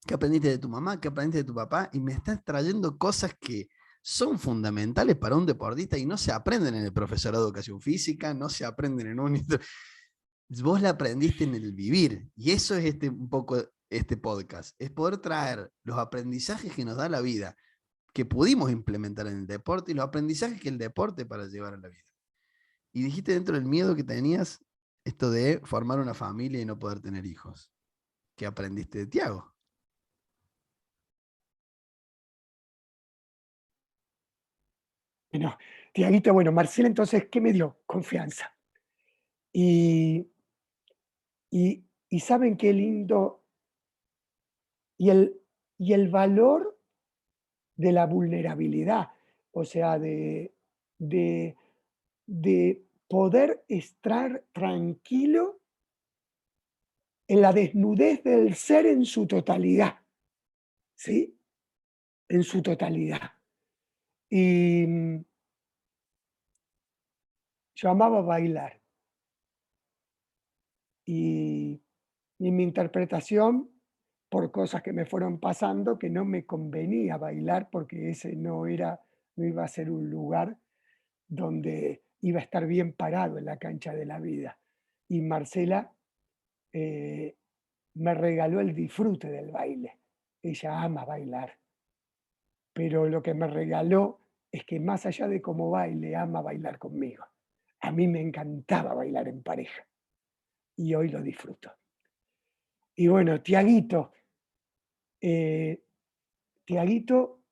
¿qué aprendiste de tu mamá? ¿Qué aprendiste de tu papá? Y me estás trayendo cosas que son fundamentales para un deportista y no se aprenden en el profesorado de educación física, no se aprenden en un... Vos la aprendiste en el vivir. Y eso es un poco este podcast. Es poder traer los aprendizajes que nos da la vida, que pudimos implementar en el deporte y los aprendizajes que el deporte para llevar a la vida. Y dijiste dentro del miedo que tenías esto de formar una familia y no poder tener hijos. ¿Qué aprendiste de Tiago?
Bueno, Tiaguito, bueno, Marcela entonces, ¿qué me dio? Confianza. Y, y saben qué lindo, y el valor de la vulnerabilidad, o sea, de poder estar tranquilo en la desnudez del ser en su totalidad, ¿sí? En su totalidad. Y yo amaba bailar. Y en mi interpretación, por cosas que me fueron pasando, que no me convenía bailar porque ese no iba a ser un lugar donde iba a estar bien parado en la cancha de la vida. Y Marcela eh, me regaló el disfrute del baile. Ella ama bailar, pero lo que me regaló es que más allá de cómo baile, ama bailar conmigo. A mí me encantaba bailar en pareja y hoy lo disfruto. Y bueno, eh, Tiaguito,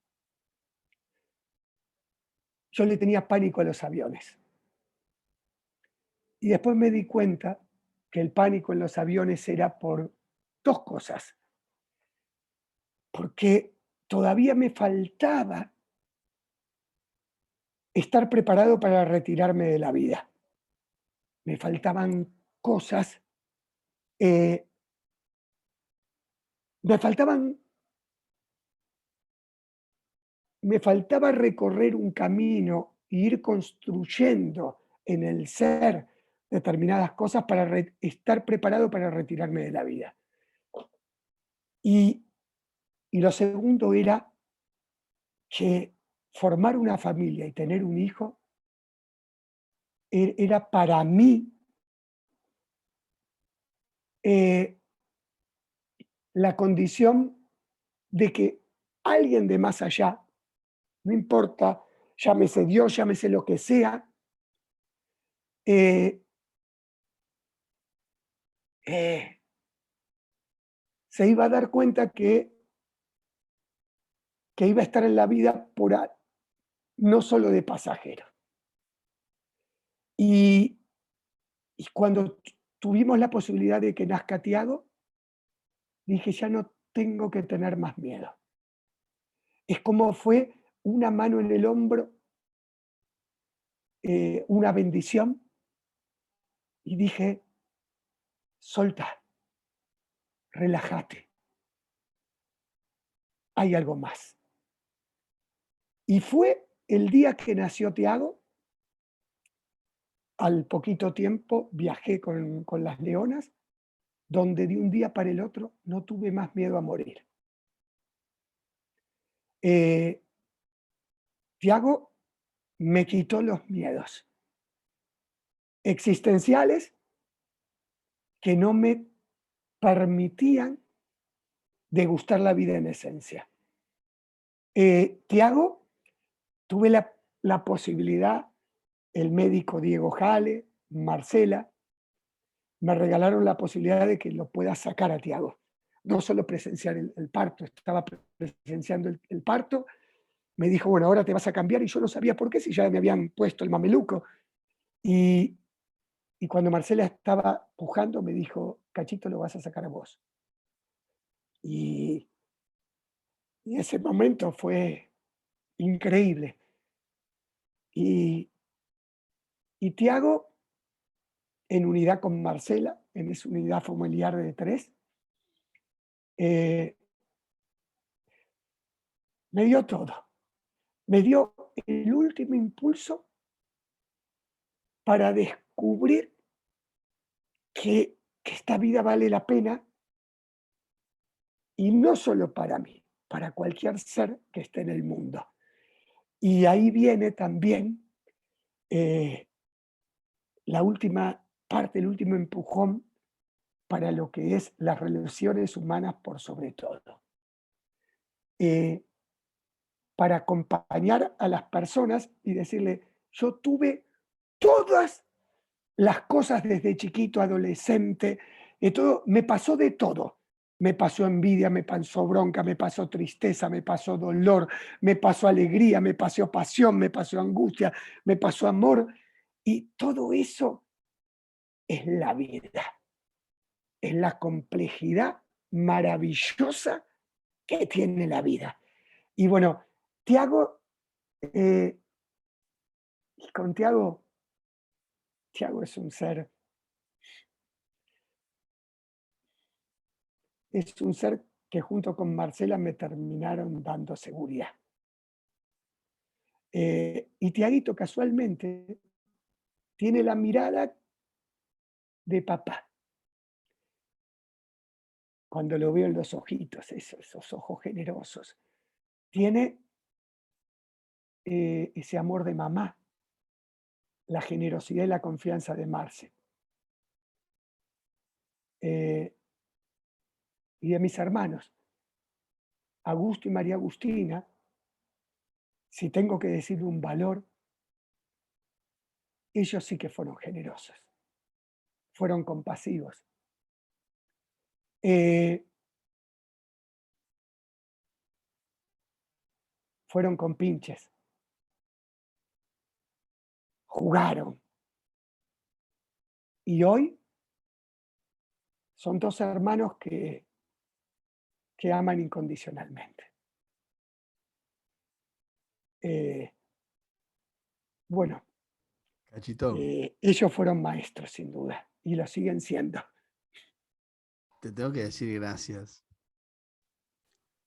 yo le tenía pánico a los aviones. Y después me di cuenta que el pánico en los aviones era por dos cosas. Porque todavía me faltaba estar preparado para retirarme de la vida. Me faltaban cosas, eh, me faltaban, me faltaba recorrer un camino e ir construyendo en el ser determinadas cosas para estar preparado para retirarme de la vida. Y, y lo segundo era que formar una familia y tener un hijo era para mí eh, la condición de que alguien de más allá, no importa, llámese Dios, llámese lo que sea, eh, eh, se iba a dar cuenta que iba a estar en la vida no solo de pasajero. Y, y cuando tuvimos la posibilidad de que nazca Tiago, dije, ya no tengo que tener más miedo. Es como fue una mano en el hombro, una bendición, y dije, solta, relájate, hay algo más. Y fue el día que nació Tiago, al poquito tiempo viajé con las leonas, donde de un día para el otro no tuve más miedo a morir. Eh, Tiago me quitó los miedos existenciales que no me permitían degustar la vida en esencia. Tiago, tuve la posibilidad, el médico Diego Jale, Marcela, me regalaron la posibilidad de que lo pueda sacar a Tiago. No solo presenciar el parto, estaba presenciando el parto, me dijo, bueno, ahora te vas a cambiar, y yo no sabía por qué, si ya me habían puesto el mameluco. Y, y cuando Marcela estaba pujando, me dijo, Cachito, lo vas a sacar a vos. Y, y ese momento fue increíble. Y, y Tiago, en unidad con Marcela, en esa unidad familiar de 3, eh, me dio todo. Me dio el último impulso para descubrir que esta vida vale la pena, y no solo para mí, para cualquier ser que esté en el mundo. Y ahí viene también eh, la última parte, el último empujón para lo que es las relaciones humanas por sobre todo. Eh, para acompañar a las personas y decirle, yo tuve todas las cosas desde chiquito, adolescente, todo, me pasó de todo. Me pasó envidia, me pasó bronca, me pasó tristeza, me pasó dolor, me pasó alegría, me pasó pasión, me pasó angustia, me pasó amor. Y todo eso es la vida, es la complejidad maravillosa que tiene la vida. Y bueno, Tiago, y con Tiago Tiago es un ser que junto con Marcela me terminaron dando seguridad. Y Tiaguito casualmente tiene la mirada de papá. Cuando lo veo en los ojitos, esos ojos generosos, tiene ese amor de mamá, la generosidad y la confianza de Marce. Eh, y de mis hermanos, Augusto y María Agustina, si tengo que decir un valor, ellos sí que fueron generosos, fueron compasivos. Eh, fueron compinches, jugaron. Y hoy son dos hermanos que aman incondicionalmente. Eh, bueno,
Cachito,
ellos fueron maestros sin duda y lo siguen siendo.
te tengo que decir gracias.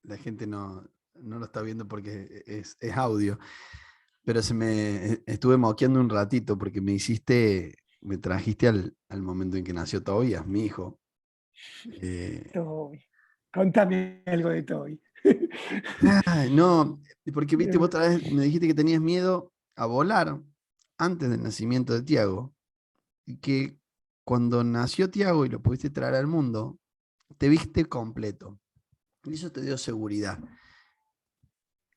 La gente no lo está viendo porque es audio, pero estuve moqueando un ratito porque me trajiste al momento en que nació Tobias, mi hijo.
Toby. Contame algo de Toby.
No, porque viste, vos otra vez me dijiste que tenías miedo a volar antes del nacimiento de Tiago y que cuando nació Tiago y lo pudiste traer al mundo, te viste completo. Y eso te dio seguridad.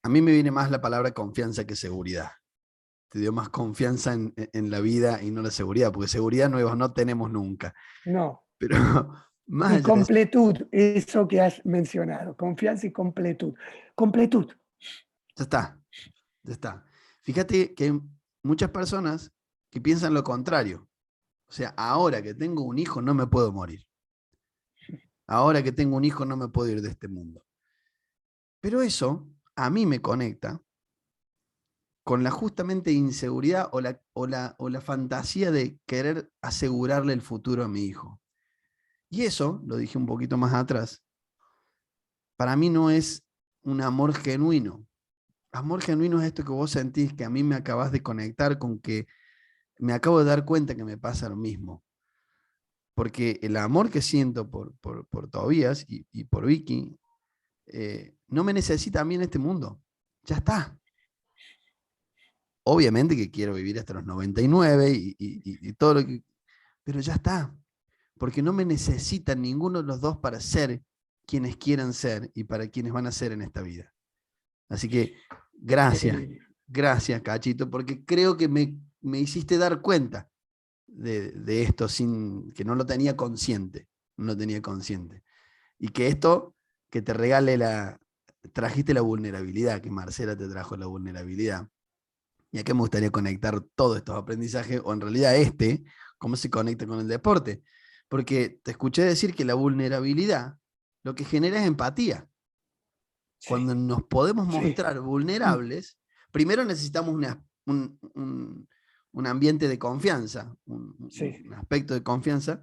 A mí me viene más la palabra confianza que seguridad. Te dio más confianza en la vida y no la seguridad, porque seguridad nuevos no tenemos nunca.
No.
Pero más
Y
allá de eso,
completud, eso que has mencionado, confianza y completud. Completud.
ya está, ya está. Fíjate que hay muchas personas que piensan lo contrario. O sea, ahora que tengo un hijo no me puedo morir. Ahora que tengo un hijo no me puedo ir de este mundo. Pero eso a mí me conecta con la justamente inseguridad o la fantasía de querer asegurarle el futuro a mi hijo. Y eso, lo dije un poquito más atrás, para mí no es un amor genuino. Amor genuino es esto que vos sentís, que a mí me acabas de conectar con que me acabo de dar cuenta que me pasa lo mismo. Porque el amor que siento por Tobías y por Vicky, no me necesita a mí en este mundo. Ya está. Obviamente que quiero vivir hasta los 99 y todo lo que... Pero ya está. Porque no me necesitan ninguno de los dos para ser quienes quieran ser y para quienes van a ser en esta vida. Así que gracias, gracias, Cachito, porque creo que me hiciste dar cuenta de esto sin que no lo tenía consciente. No lo tenía consciente. Y que esto, que te regale trajiste la vulnerabilidad, que Marcela te trajo la vulnerabilidad. Y acá me gustaría conectar todos estos aprendizajes, o en realidad cómo se conecta con el deporte. Porque te escuché decir que la vulnerabilidad lo que genera es empatía.
Sí,
Cuando nos podemos
sí,
mostrar vulnerables, primero necesitamos un ambiente de confianza,
sí.
un aspecto de confianza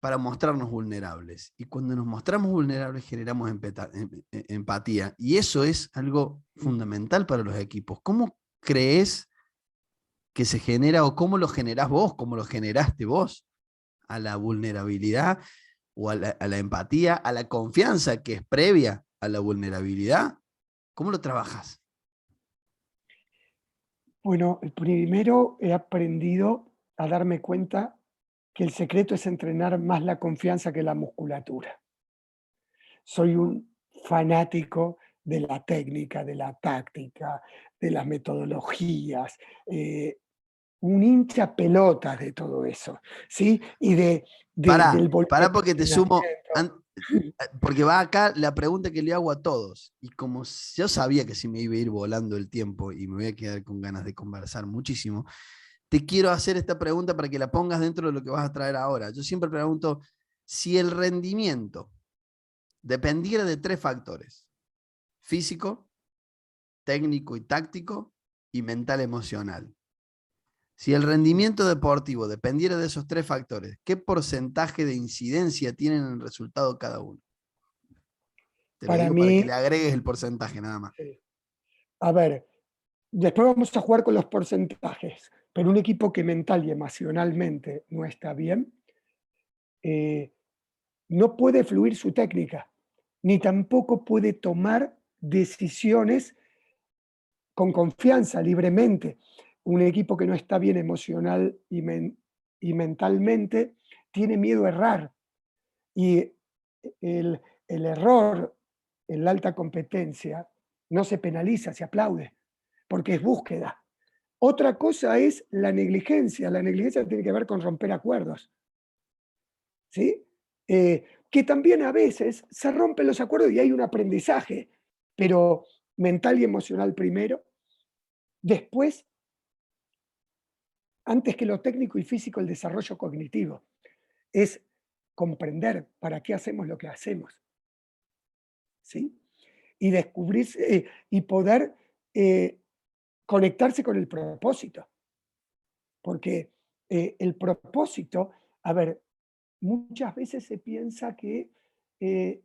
para mostrarnos vulnerables. Y cuando nos mostramos vulnerables generamos empatía. Y eso es algo fundamental para los equipos. ¿Cómo crees que se genera o cómo lo generás vos, cómo lo generaste vos a la vulnerabilidad o a la empatía, a la confianza que es previa a la vulnerabilidad? ¿Cómo lo trabajas?
Bueno, primero he aprendido a darme cuenta que el secreto es entrenar más la confianza que la musculatura. Soy un fanático de la técnica, de la táctica, de las metodologías, un hincha pelotas de todo eso, ¿sí? Y del volumen
Pará
de
porque te sumo,
entrenamiento.
porque va acá la pregunta que le hago a todos. Y como yo sabía que si me iba a ir volando el tiempo y me voy a quedar con ganas de conversar muchísimo, te quiero hacer esta pregunta para que la pongas dentro de lo que vas a traer ahora. Yo siempre pregunto, si el rendimiento dependiera de tres factores: físico, técnico y táctico, y mental emocional, Si el rendimiento deportivo dependiera de esos tres factores, ¿qué porcentaje de incidencia tienen en el resultado cada uno? Te lo
Para
digo para que
mí,
le agregues el porcentaje nada más.
a ver, después vamos a jugar con los porcentajes, pero un equipo que mental y emocionalmente no está bien, eh, no puede fluir su técnica, ni tampoco puede tomar decisiones con confianza, libremente. Un equipo que no está bien emocional y mentalmente tiene miedo a errar. Y el error en la alta competencia no se penaliza, se aplaude, porque es búsqueda. Otra cosa es la negligencia. La negligencia tiene que ver con romper acuerdos, ¿sí? Que también a veces se rompen los acuerdos y hay un aprendizaje, pero mental y emocional primero. Después, antes que lo técnico y físico, el desarrollo cognitivo. Es comprender para qué hacemos lo que hacemos, ¿sí? Y descubrirse y poder conectarse con el propósito. Porque el propósito, a ver, muchas veces se piensa que eh,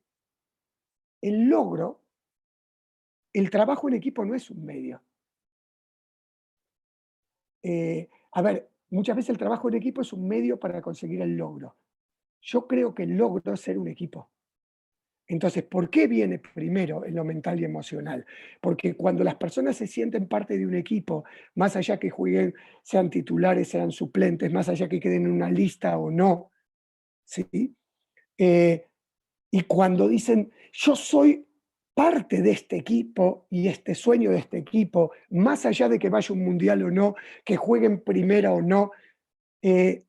el logro, el trabajo en equipo no es un medio. A ver, muchas veces el trabajo en equipo es un medio para conseguir el logro. Yo creo que el logro es ser un equipo. Entonces, ¿por qué viene primero en lo mental y emocional? Porque cuando las personas se sienten parte de un equipo, más allá que jueguen, sean titulares, sean suplentes, más allá que queden en una lista o no, ¿sí? Eh, y cuando dicen, yo soy parte de este equipo y este sueño de este equipo, más allá de que vaya un mundial o no, que jueguen primera o no, eh,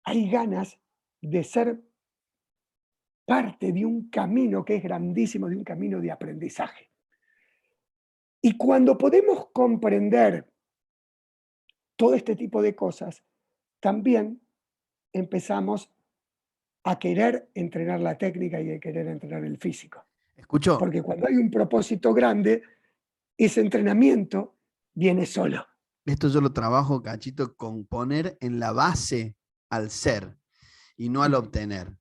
hay ganas de ser parte de un camino que es grandísimo, de un camino de aprendizaje. Y cuando podemos comprender todo este tipo de cosas, también empezamos a querer entrenar la técnica y a querer entrenar el físico.
Escucho,
Porque cuando hay un propósito grande, ese entrenamiento viene solo.
esto yo lo trabajo, Cachito, con poner en la base al ser y no al obtener.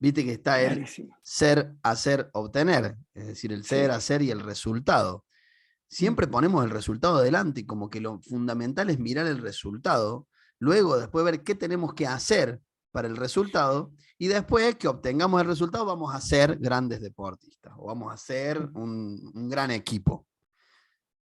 Viste que está el
Clarísimo.
ser, hacer, obtener, es decir, el ser,
Sí.
hacer y el resultado. Siempre ponemos el resultado adelante y como que lo fundamental es mirar el resultado, luego después ver qué tenemos que hacer para el resultado y después que obtengamos el resultado vamos a ser grandes deportistas o vamos a ser un gran equipo.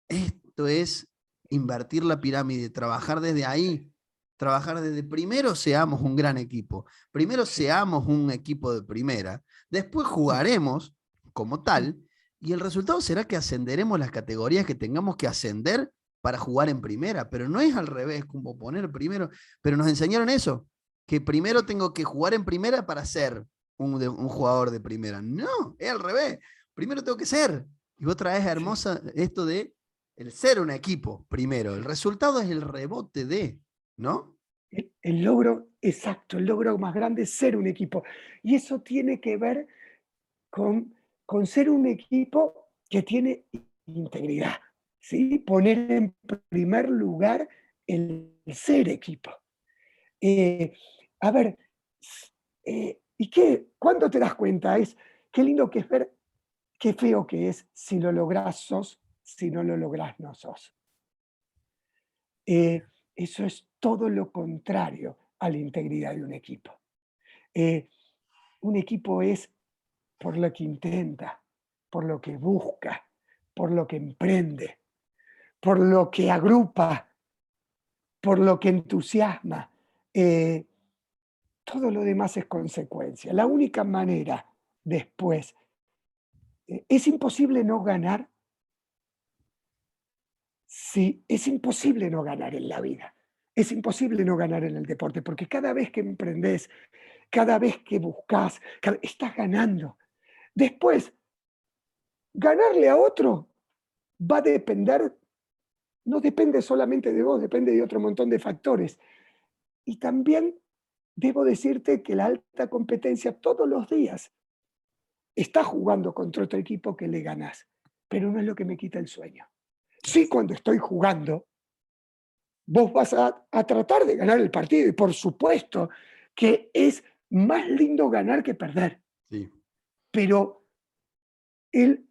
Esto es invertir la pirámide, trabajar desde ahí, trabajar desde primero seamos un gran equipo, primero seamos un equipo de primera, después jugaremos como tal y el resultado será que ascenderemos las categorías que tengamos que ascender para jugar en primera, pero no es al revés, como poner primero, pero nos enseñaron eso, que primero tengo que jugar en primera para ser un jugador de primera. No, es al revés, primero tengo que ser. Y vos traes
Sí.
hermosa esto de el ser un equipo primero, el resultado es el rebote de, ¿no?
El logro, exacto, el logro más grande es ser un equipo. Y eso tiene que ver con, con ser un equipo que tiene integridad, ¿sí? Poner en primer lugar el ser equipo. Eh, a ver, ¿y qué? ¿Cuándo te das cuenta? Qué lindo que es ver, qué feo que es si lo lográs sos, si no lo lográs no sos. Eso es todo lo contrario a la integridad de un equipo. Eh, un equipo es por lo que intenta, por lo que busca, por lo que emprende, por lo que agrupa, por lo que entusiasma. Eh, Todo lo demás es consecuencia. La única manera después, es imposible no ganar, sí, es imposible no ganar en la vida. Es imposible no ganar en el deporte, porque cada vez que emprendes, cada vez que buscas, estás ganando. Después, ganarle a otro va a depender, no depende solamente de vos, depende de otro montón de factores. Y también debo decirte que la alta competencia todos los días está jugando contra otro equipo que le ganás, pero no es lo que me quita el sueño. Sí, cuando estoy jugando, vos vas a tratar de ganar el partido y por supuesto que es más lindo ganar que perder,
Sí.
pero el,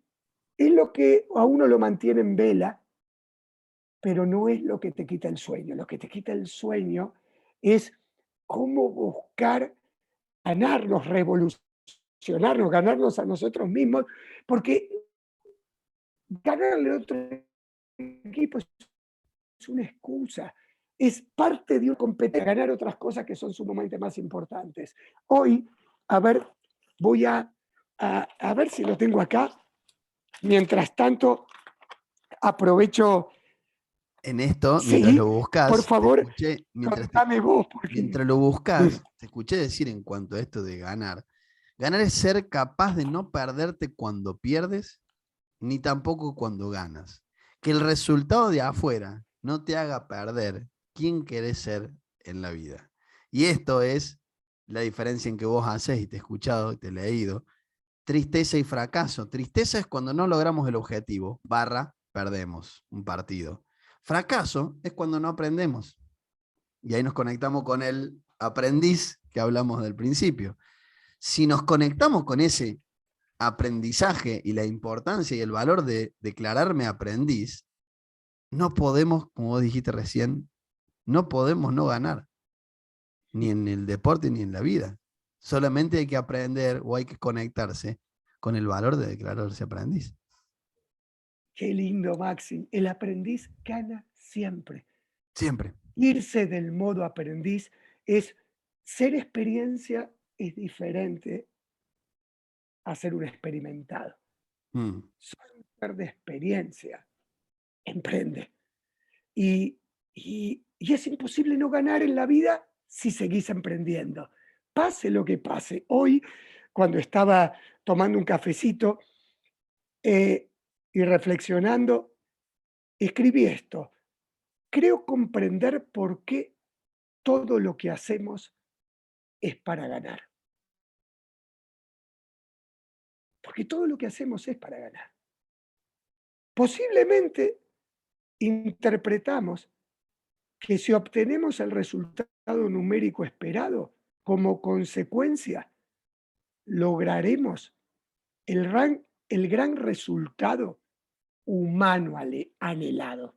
es lo que a uno lo mantiene en vela, pero no es lo que te quita el sueño. Lo que te quita el sueño es cómo buscar ganarnos, revolucionarnos, ganarnos a nosotros mismos, porque ganarle a otro equipo es una excusa, es parte de un competir, ganar otras cosas que son sumamente más importantes. Hoy, a ver, voy a ver si lo tengo acá. Mientras tanto, aprovecho.
En esto, mientras
Sí,
lo
por
buscas, te
favor,
escuché,
contame vos, porque
mientras lo buscas, te escuché decir en cuanto a esto de ganar. Ganar es ser capaz de no perderte cuando pierdes, ni tampoco cuando ganas. Que el resultado de afuera no te haga perder quién querés ser en la vida. Y esto es la diferencia en que vos haces, y te he escuchado, y te he leído, tristeza y fracaso. Tristeza es cuando no logramos el objetivo, barra, perdemos un partido. Fracaso es cuando no aprendemos. Y ahí nos conectamos con el aprendiz que hablamos del principio. Si nos conectamos con ese aprendizaje y la importancia y el valor de declararme aprendiz, no podemos, como vos dijiste recién, no podemos no ganar, ni en el deporte ni en la vida. Solamente hay que aprender o hay que conectarse con el valor de declararse aprendiz.
qué lindo, Maxi. El aprendiz gana siempre.
Siempre.
Irse del modo aprendiz es ser experiencia, es diferente a ser un experimentado.
Mm.
Soy un ser de experiencia, emprende. Y es imposible no ganar en la vida si seguís emprendiendo. Pase lo que pase. Hoy, cuando estaba tomando un cafecito y reflexionando, escribí esto. Creo comprender por qué todo lo que hacemos es para ganar. Porque todo lo que hacemos es para ganar. Posiblemente interpretamos que si obtenemos el resultado numérico esperado, como consecuencia, lograremos el gran resultado humano anhelado.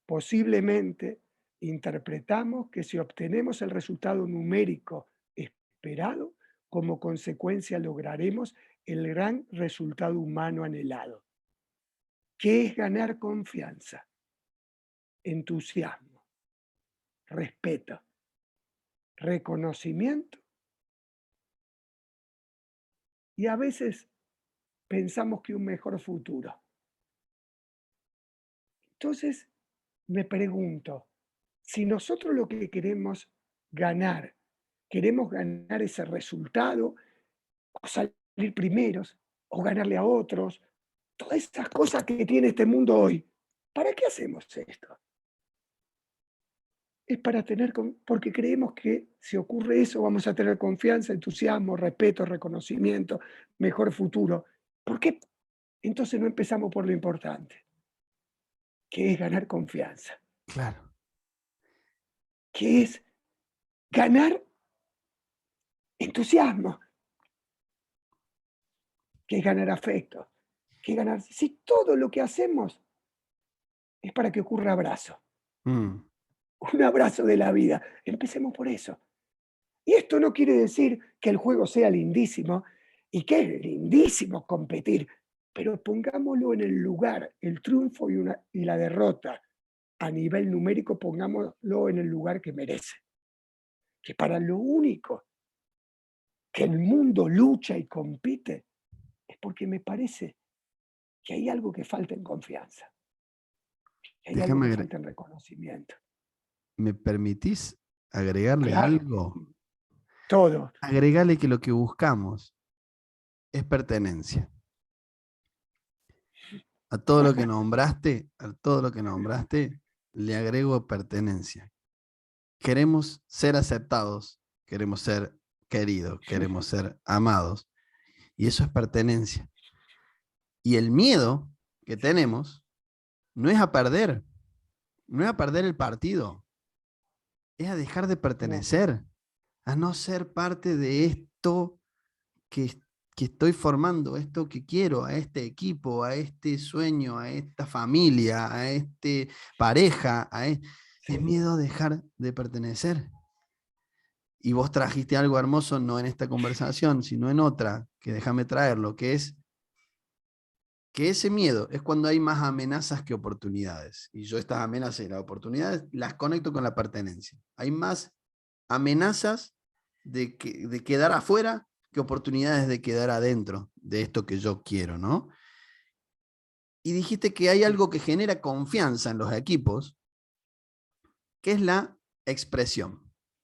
Posiblemente interpretamos que si obtenemos el resultado numérico esperado, como consecuencia lograremos el gran resultado humano anhelado. ¿Qué es ganar confianza? Entusiasmo, respeto, reconocimiento y a veces pensamos que un mejor futuro. Entonces, me pregunto, si nosotros lo que queremos ganar ese resultado, o salir primeros, o ganarle a otros, todas estas cosas que tiene este mundo hoy, ¿para qué hacemos esto? Es para porque creemos que si ocurre eso vamos a tener confianza, entusiasmo, respeto, reconocimiento, mejor futuro. ¿Por qué entonces no empezamos por lo importante, que es ganar confianza,
Claro.
que es ganar entusiasmo, que es ganar afecto, que es ganar... Si todo lo que hacemos es para que ocurra abrazo,
Mm.
un abrazo de la vida, empecemos por eso. Y esto no quiere decir que el juego sea lindísimo y que es lindísimo competir, pero pongámoslo en el lugar, el triunfo y la derrota a nivel numérico, pongámoslo en el lugar que merece. Que para lo único que el mundo lucha y compite es porque me parece que hay algo que falta en confianza, que hay algo
Déjame,
que falta en reconocimiento.
¿me permitís agregarle
Claro,
algo?
todo.
Agregarle que lo que buscamos es pertenencia. A todo lo que nombraste, a todo lo que nombraste, le agrego pertenencia. Queremos ser aceptados, queremos ser queridos, queremos ser amados. Y eso es pertenencia. Y el miedo que tenemos no es a perder, no es a perder el partido, es a dejar de
No,
pertenecer, a no ser parte de esto que, que estoy formando, esto que quiero, a este equipo, a este sueño, a esta familia, a este pareja, es
sí,
miedo a dejar de pertenecer. Y vos trajiste algo hermoso, no en esta conversación, sino en otra, que déjame traerlo, que es que ese miedo es cuando hay más amenazas que oportunidades. Y yo estas amenazas y las oportunidades las conecto con la pertenencia. Hay más amenazas de quedar afuera que oportunidades de quedar adentro de esto que yo quiero, ¿no? Y dijiste que hay
sí,
algo que genera confianza en los equipos, que es la expresión.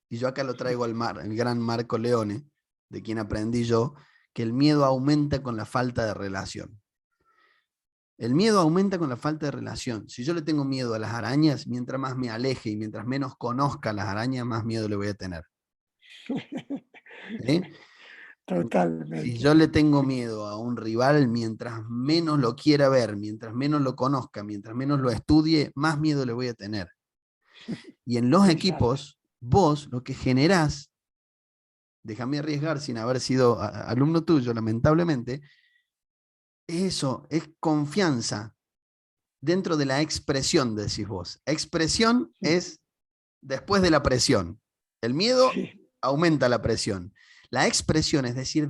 Y yo acá lo traigo el gran Marco Leone, de quien aprendí yo, que el miedo aumenta con la falta de relación. El miedo aumenta con la falta de relación. Si yo le tengo miedo a las arañas, mientras más me aleje y mientras menos conozca a las arañas, más miedo le voy a tener. ¿Sí? Si
totalmente.
yo le tengo miedo a un rival, mientras menos lo quiera ver, mientras menos lo conozca, mientras menos lo estudie, más miedo le voy a tener. Y en los
Brillante.
equipos, vos lo que generás, déjame arriesgar sin haber sido alumno tuyo, lamentablemente, es eso, es confianza dentro de la expresión, decís vos. Expresión es después de la presión. El miedo
Sí,
aumenta la presión. La expresión, es decir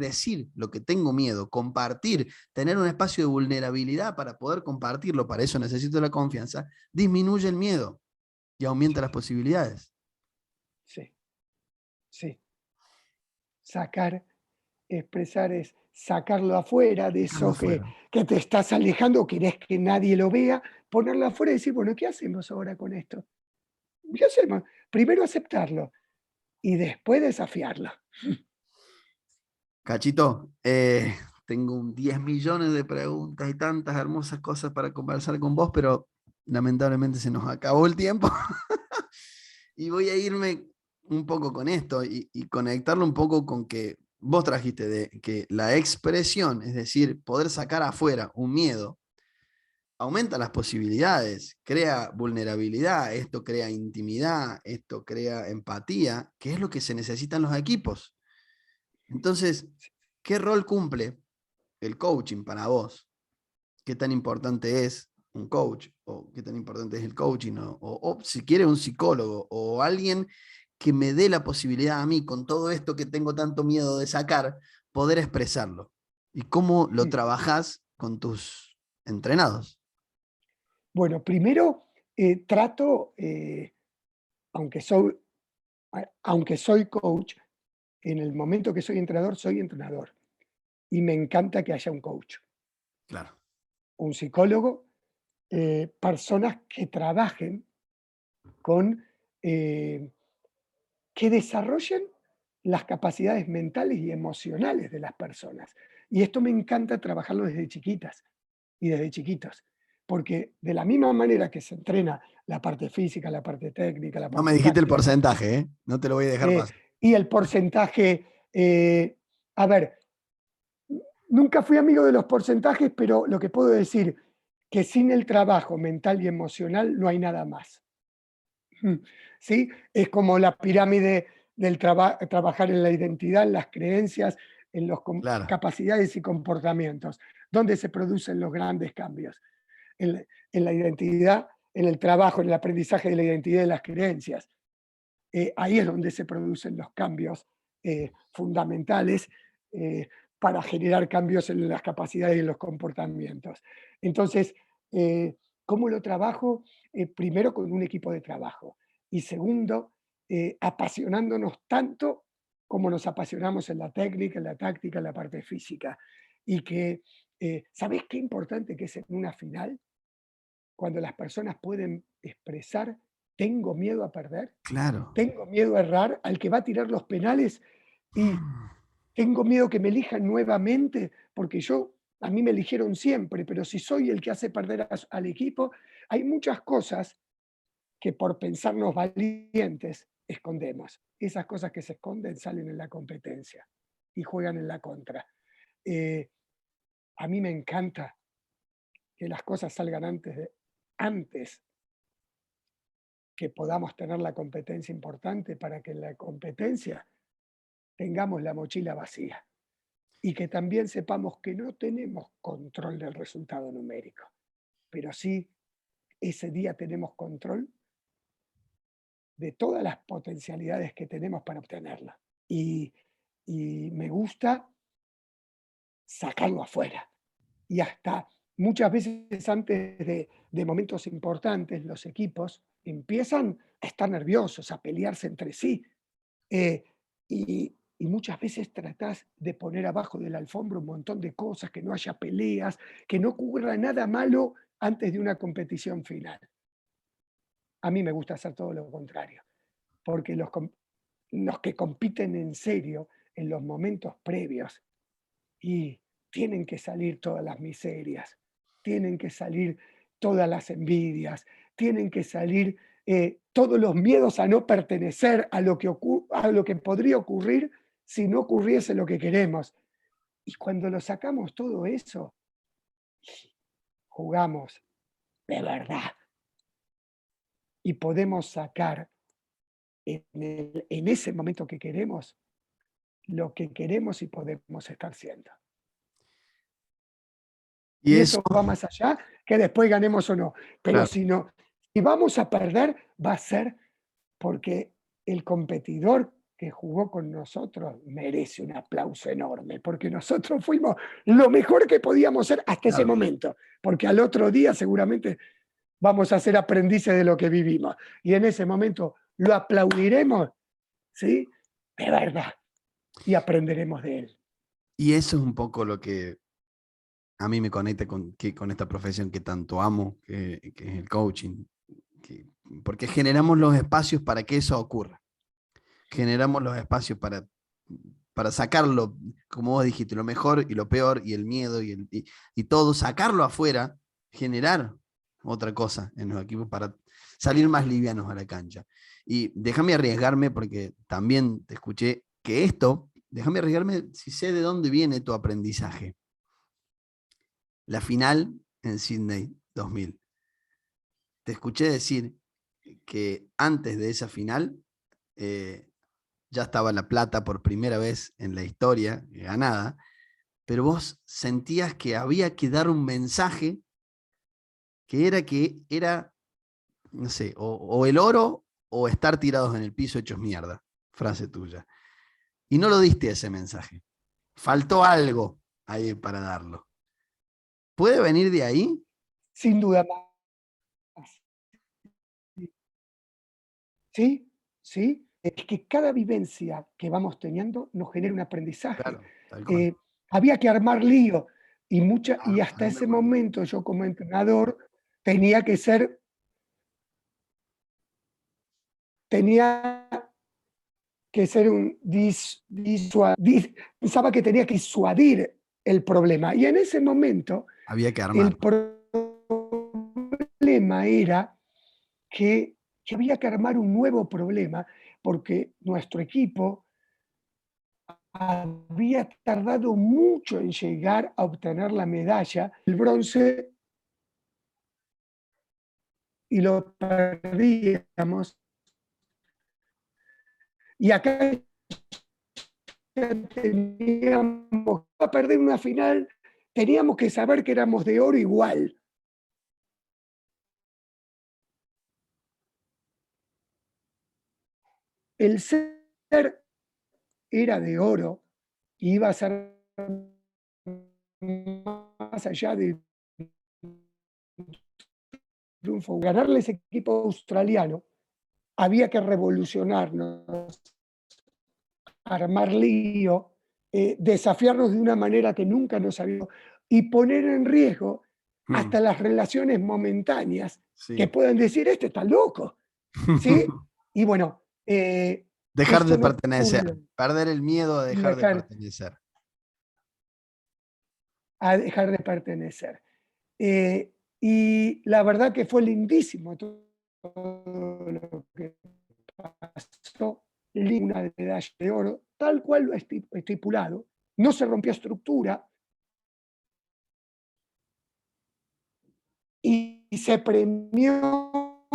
lo que tengo miedo, compartir, tener un espacio de vulnerabilidad para poder compartirlo, para eso necesito la confianza, disminuye el miedo y aumenta
sí,
las posibilidades.
sí, sí. Sacar, expresar es sacarlo afuera de
Sacarlo
eso
afuera.
que te estás alejando, querés que nadie lo vea, ponerlo afuera y decir, bueno, ¿qué hacemos ahora con esto? ¿Qué hacemos? Primero aceptarlo y después desafiarlo.
Cachito, tengo 10 millones de preguntas y tantas hermosas cosas para conversar con vos, pero lamentablemente se nos acabó el tiempo. Y voy a irme un poco con esto y conectarlo un poco con que vos trajiste de que la expresión, es decir, poder sacar afuera un miedo, aumenta las posibilidades, crea vulnerabilidad, esto crea intimidad, esto crea empatía, que es lo que se necesita en los equipos. Entonces, ¿qué rol cumple el coaching para vos? ¿Qué tan importante es un coach? ¿O qué tan importante es el coaching? O si quiere un psicólogo o alguien que me dé la posibilidad a mí, con todo esto que tengo tanto miedo de sacar, poder expresarlo. ¿Y cómo lo trabajás con tus entrenados?
Bueno, primero trato, aunque soy, aunque soy coach, en el momento que soy entrenador. Y me encanta que haya un coach,
Claro.
un psicólogo, personas que trabajen con, eh, que desarrollen las capacidades mentales y emocionales de las personas. Y esto me encanta trabajarlo desde chiquitas y desde chiquitos, porque de la misma manera que se entrena la parte física, la parte técnica, la
No me
parte
dijiste el
táctica, la parte
porcentaje, ¿eh? No te lo voy a dejar
eh,
pasar.
y el porcentaje, a ver, nunca fui amigo de los porcentajes, pero lo que puedo decir que sin el trabajo mental y emocional no hay nada más. ¿Sí? Es como la pirámide del trabajar en la identidad, en las creencias, en las
Claro.
capacidades y comportamientos, donde se producen los grandes cambios. En la identidad, en el trabajo, en el aprendizaje de la identidad y las creencias. Ahí es donde se producen los cambios fundamentales para generar cambios en las capacidades y en los comportamientos. Entonces, ¿cómo lo trabajo? Primero con un equipo de trabajo y segundo, apasionándonos tanto como nos apasionamos en la técnica, en la táctica, en la parte física. Y que, ¿sabés qué importante que es en una final? Cuando las personas pueden expresar, tengo miedo a perder,
Claro.
tengo miedo a errar, al que va a tirar los penales y tengo miedo que me elijan nuevamente, porque a mí me eligieron siempre, pero si soy el que hace perder al equipo, hay muchas cosas que por pensarnos valientes escondemos. Esas cosas que se esconden salen en la competencia y juegan en la contra. Eh, a mí me encanta que las cosas salgan antes que podamos tener la competencia importante para que en la competencia tengamos la mochila vacía y que también sepamos que no tenemos control del resultado numérico, pero sí ese día tenemos control de todas las potencialidades que tenemos para obtenerla. Y, y me gusta sacarlo afuera. Y hasta muchas veces antes de momentos importantes, los equipos empiezan a estar nerviosos, a pelearse entre sí. eh, y muchas veces tratás de poner abajo de la alfombra un montón de cosas, que no haya peleas, que no ocurra nada malo antes de una competición final. A mí me gusta hacer todo lo contrario, porque los que compiten en serio en los momentos previos y tienen que salir todas las miserias, tienen que salir todas las envidias, tienen que salir todos los miedos a no pertenecer a lo a lo que podría ocurrir si no ocurriese lo que queremos. Y cuando lo sacamos todo eso, jugamos de verdad y podemos sacar en ese momento que queremos lo que queremos y podemos estar siendo.
Y
Y
eso,
eso va más allá que después ganemos o no. Pero
claro,
si no, si vamos a perder, va a ser porque el competidor que jugó con nosotros merece un aplauso enorme, porque nosotros fuimos lo mejor que podíamos ser hasta ese
claro.
momento, porque al otro día seguramente vamos a ser aprendices de lo que vivimos. Y en ese momento lo aplaudiremos, ¿sí? De verdad, y aprenderemos de él.
Y eso es un poco lo que a mí me conecta con esta profesión que tanto amo, que es el coaching, que- porque generamos los espacios para que eso ocurra. Generamos los espacios para sacarlo, como vos dijiste, lo mejor y lo peor, y el miedo y todo, sacarlo afuera, generar otra cosa en los equipos para salir más livianos a la cancha. Y déjame arriesgarme, porque también te escuché que esto, déjame arriesgarme si sé de dónde viene tu aprendizaje. La final en Sydney 2000. Te escuché decir que antes de esa final eh, ya estaba la plata por primera vez en la historia ganada, pero vos sentías que había que dar un mensaje que era, no sé, o el oro o estar tirados en el piso hechos mierda, frase tuya. Y no lo diste ese mensaje. Faltó algo ahí para darlo. ¿Puede venir de ahí?
Sin duda más. ¿Sí? ¿Sí? Es que cada vivencia que vamos teniendo nos genera un aprendizaje.
Claro, tal cual.
Eh, Había que armar lío y
Ah,
hasta
ahí me
ese
acuerdo.
momento yo como entrenador tenía que ser, tenía que ser pensaba que tenía que disuadir el problema. Y en ese momento
Había que
el
armarlo.
problema era que había que armar un nuevo problema porque nuestro equipo había tardado mucho en llegar a obtener la medalla, el bronce, y lo perdíamos. Y acá teníamos a perder una final, teníamos que saber que éramos de oro igual. El ser era de oro y iba a ser más allá de triunfo. Ganarle ese equipo australiano había que revolucionarnos, armar lío, desafiarnos de una manera que nunca nos habíamos y poner en riesgo
Mm,
hasta las relaciones momentáneas que
sí.
puedan decir, este está loco, ¿sí? Y bueno,
Dejar
eso
de
no
pertenecer.
ocurrió
Perder el miedo a
y
dejar de
dejar,
pertenecer.
a dejar de pertenecer. Eh, y la verdad que fue lindísimo todo lo que pasó, una medalla de oro, tal cual lo estipulado, no se rompió estructura y se premió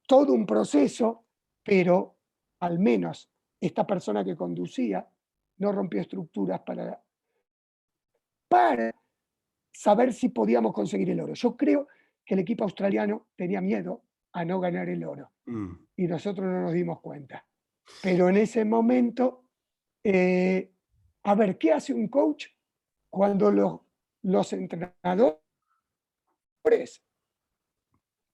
todo un proceso, pero al menos esta persona que conducía no rompió estructuras para saber si podíamos conseguir el oro. Yo creo que el equipo australiano tenía miedo a no ganar el oro
Mm.
y nosotros no nos dimos cuenta. Pero en ese momento, eh, a ver, ¿qué hace un coach cuando los entrenadores
Te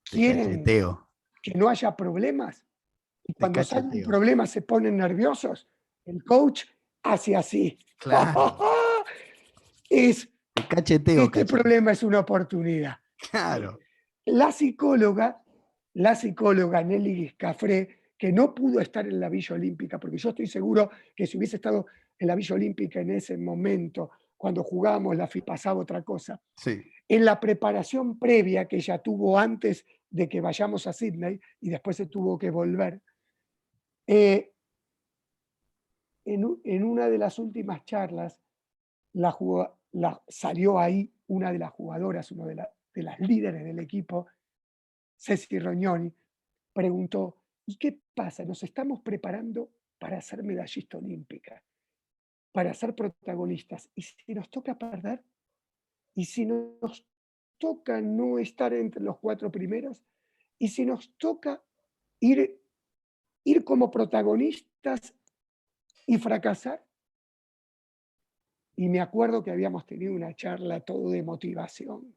quieren
cacheteo.
que no haya problemas? Y
Te
cuando sale un
cacheteo.
problema se ponen nerviosos. El coach hace así.
Claro.
Es,
Te cacheteo,
este
cachito.
problema es una oportunidad.
Claro.
La psicóloga, la psicóloga Nelly Giscafré, que no pudo estar en la Villa Olímpica, porque yo estoy seguro que si hubiese estado en la Villa Olímpica en ese momento, cuando jugábamos la FI, pasaba otra cosa.
Sí.
En la preparación previa que ella tuvo antes de que vayamos a Sydney y después se tuvo que volver, eh, en una de las últimas charlas salió ahí una de las jugadoras, una de las líderes del equipo, Ceci Rognoni, preguntó, ¿y qué pasa? Nos estamos preparando para ser medallista olímpica, para ser protagonistas. ¿Y si nos toca perder? ¿Y si nos toca no estar entre los 4 primeros? ¿Y si nos toca ir, ir como protagonistas y fracasar? Y me acuerdo que habíamos tenido una charla todo de motivación.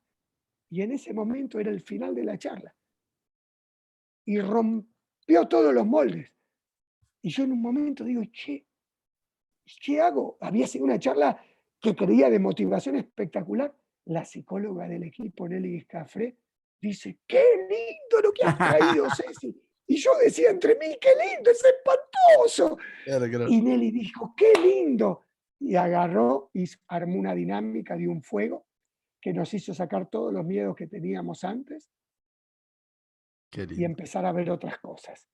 Y en ese momento era el final de la charla. Y rompió todos los moldes. Y yo en un momento digo, ¿qué hago? Había sido una charla que creía de motivación espectacular. La psicóloga del equipo, Nelly Scafré, dice, qué lindo lo que has traído, Ceci. Y yo decía entre mí, qué lindo, es espantoso.
Claro, claro.
Y Nelly dijo, qué lindo. Y agarró y armó una dinámica de un fuego que nos hizo sacar todos los miedos que teníamos antes
Qué
y
lindo.
empezar a ver otras cosas.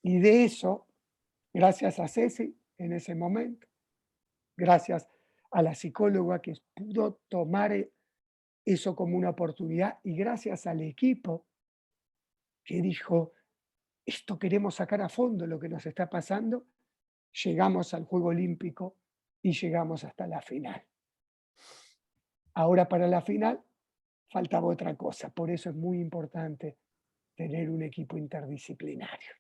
Y de eso, gracias a Ceci en ese momento, gracias a la psicóloga que pudo tomar eso como una oportunidad y gracias al equipo que dijo, esto queremos sacar a fondo lo que nos está pasando, llegamos al Juego Olímpico y llegamos hasta la final. Ahora para la final faltaba otra cosa, por eso es muy importante tener un equipo interdisciplinario.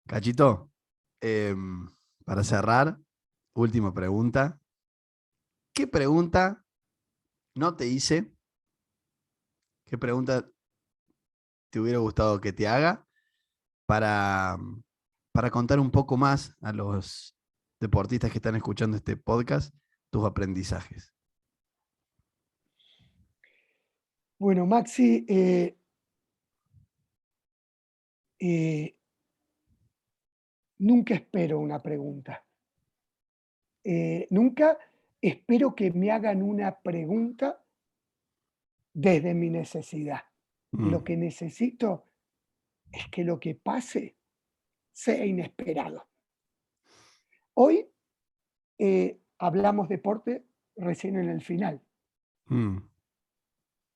Cachito, para cerrar, última pregunta. ¿Qué pregunta no te hice? ¿Qué pregunta te hubiera gustado que te haga para, para contar un poco más a los deportistas que están escuchando este podcast tus aprendizajes?
Bueno, Maxi, eh, nunca espero una pregunta. Nunca espero que me hagan una pregunta desde mi necesidad.
Mm,
Lo que necesito es que lo que pase sea inesperado. Hoy hablamos deporte recién en el final,
mm,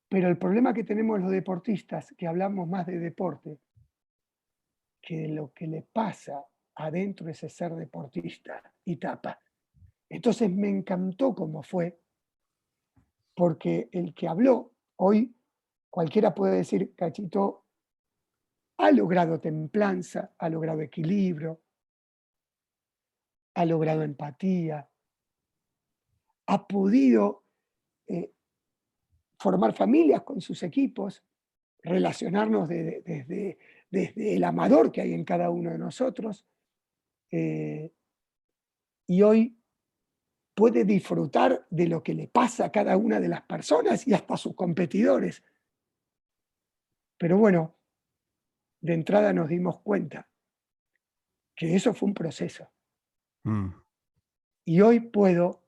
pero el problema que tenemos los deportistas, que hablamos más de deporte, que de lo que le pasa adentro de ese ser deportista y tapa. Entonces me encantó cómo fue, porque el que habló hoy, cualquiera puede decir, Cachito ha logrado templanza, ha logrado equilibrio, ha logrado empatía, ha podido eh, formar familias con sus equipos, relacionarnos desde el amador que hay en cada uno de nosotros, eh, y hoy puede disfrutar de lo que le pasa a cada una de las personas y hasta a sus competidores. Pero bueno, de entrada nos dimos cuenta que eso fue un proceso.
mm.
Y hoy puedo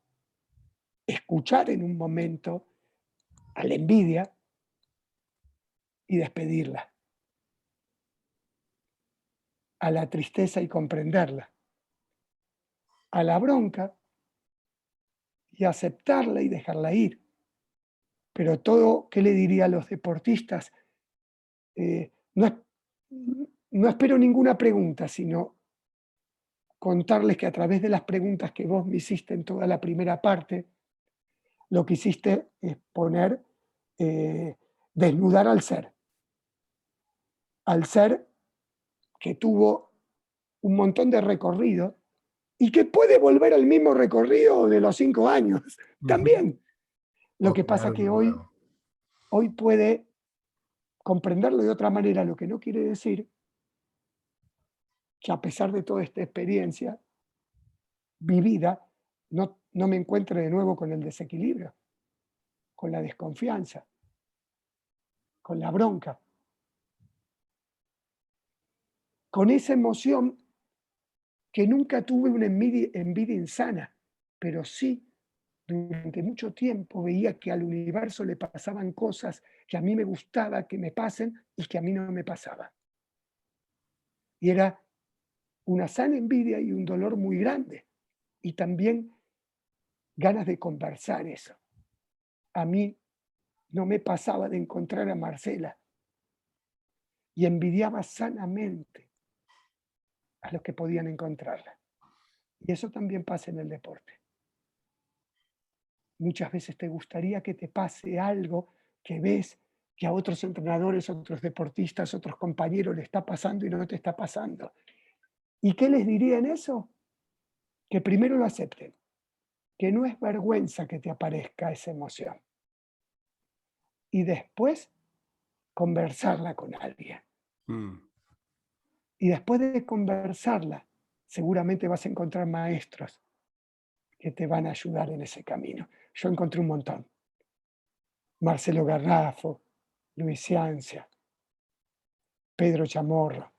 escuchar en un momento a la envidia y despedirla, a la tristeza y comprenderla, a la bronca y aceptarla y dejarla ir. Pero todo, ¿qué le diría a los deportistas? no, no espero ninguna pregunta, sino contarles que a través de las preguntas que vos me hiciste en toda la primera parte, lo que hiciste es desnudar al ser que tuvo un montón de recorrido y que puede volver al mismo recorrido de los 5 años también. Lo
O
que pasa
crear
que
uno nuevo.
hoy puede comprenderlo de otra manera, lo que no quiere decir que a pesar de toda esta experiencia vivida, no me encuentre de nuevo con el desequilibrio, con la desconfianza, con la bronca, con esa emoción que nunca tuve una envidia insana, pero sí durante mucho tiempo veía que al universo le pasaban cosas que a mí me gustaba que me pasen y que a mí no me pasaba. Y era una sana envidia y un dolor muy grande. Y también ganas de conversar eso. A mí no me pasaba de encontrar a Marcela y envidiaba sanamente a los que podían encontrarla. Y eso también pasa en el deporte. Muchas veces te gustaría que te pase algo que ves que a otros entrenadores, otros deportistas, otros compañeros le está pasando y no te está pasando. ¿Y qué les diría en eso? Que primero lo acepten, que no es vergüenza que te aparezca esa emoción. Y después conversarla con alguien.
Mm.
Y después de conversarla, seguramente vas a encontrar maestros que te van a ayudar en ese camino. Yo encontré un montón. Marcelo Garrafo, Luis Ciancia, Pedro Chamorro,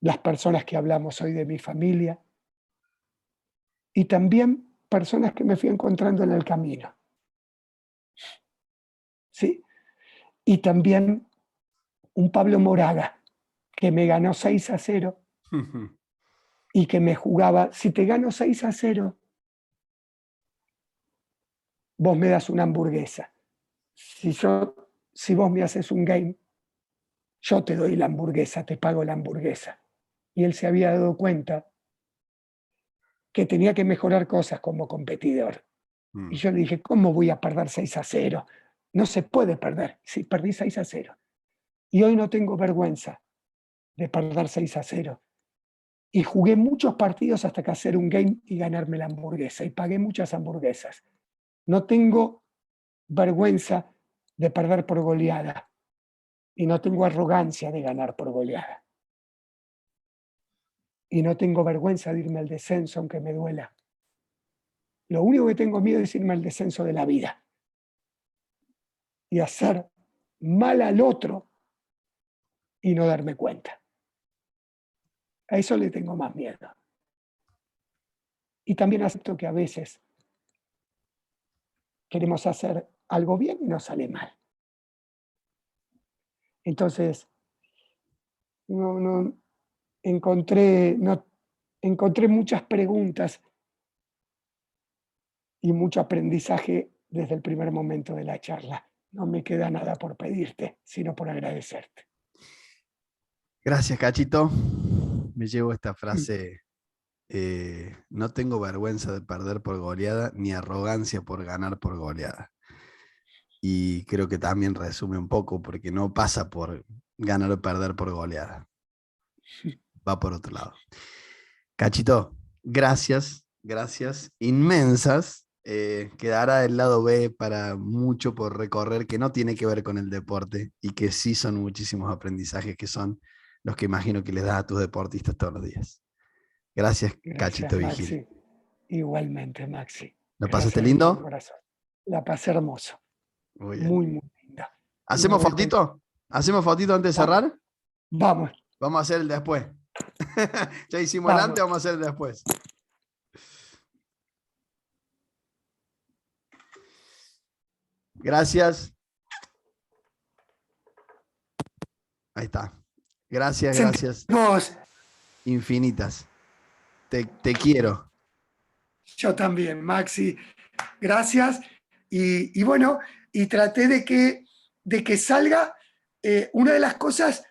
las personas que hablamos hoy de mi familia y también personas que me fui encontrando en el camino. ¿Sí? Y también un Pablo Moraga que me ganó 6-0 y que me jugaba, si te gano 6-0, vos me das una hamburguesa. Si vos me haces un game, yo te doy la hamburguesa, te pago la hamburguesa. Y él se había dado cuenta que tenía que mejorar cosas como competidor. Y yo le dije, ¿cómo voy a perder 6-0? No se puede perder. Si perdí 6-0. Y hoy no tengo vergüenza de perder 6-0. Y jugué muchos partidos hasta que hacer un game y ganarme la hamburguesa. Y pagué muchas hamburguesas. No tengo vergüenza de perder por goleada. Y no tengo arrogancia de ganar por goleada. Y no tengo vergüenza de irme al descenso aunque me duela. Lo único que tengo miedo es irme al descenso de la vida. Y hacer mal al otro y no darme cuenta. A eso le tengo más miedo. Y también acepto que a veces queremos hacer algo bien y nos sale mal. Entonces, no encontré muchas preguntas y mucho aprendizaje desde el primer momento de la charla. No me queda nada por pedirte, sino por agradecerte.
Gracias, Cachito. Me llevo esta frase. No tengo vergüenza de perder por goleada, ni arrogancia por ganar por goleada. Y creo que también resume un poco, porque no pasa por ganar o perder por goleada. Va por otro lado. Cachito, gracias inmensas. Quedará el lado B para mucho por recorrer que no tiene que ver con el deporte y que sí son muchísimos aprendizajes que son los que imagino que les das a tus deportistas todos los días. Gracias,
Gracias,
Cachito Vigil.
Maxi. Igualmente, Maxi.
¿La pasaste
Gracias de todo
lindo?
corazón. La pasé hermoso.
Muy bien.
Muy, muy linda. Y me
¿Hacemos
voy
fotito? ¿Hacemos fotito antes de
Vamos,
cerrar?
vamos,
Vamos a hacer el después. Ya hicimos el
vamos.
antes, vamos a hacer el después. Gracias. Ahí está. Gracias.
Sentimos.
Infinitas. Te quiero.
Yo también, Maxi. Gracias. Y bueno, y traté de que salga. Una de las cosas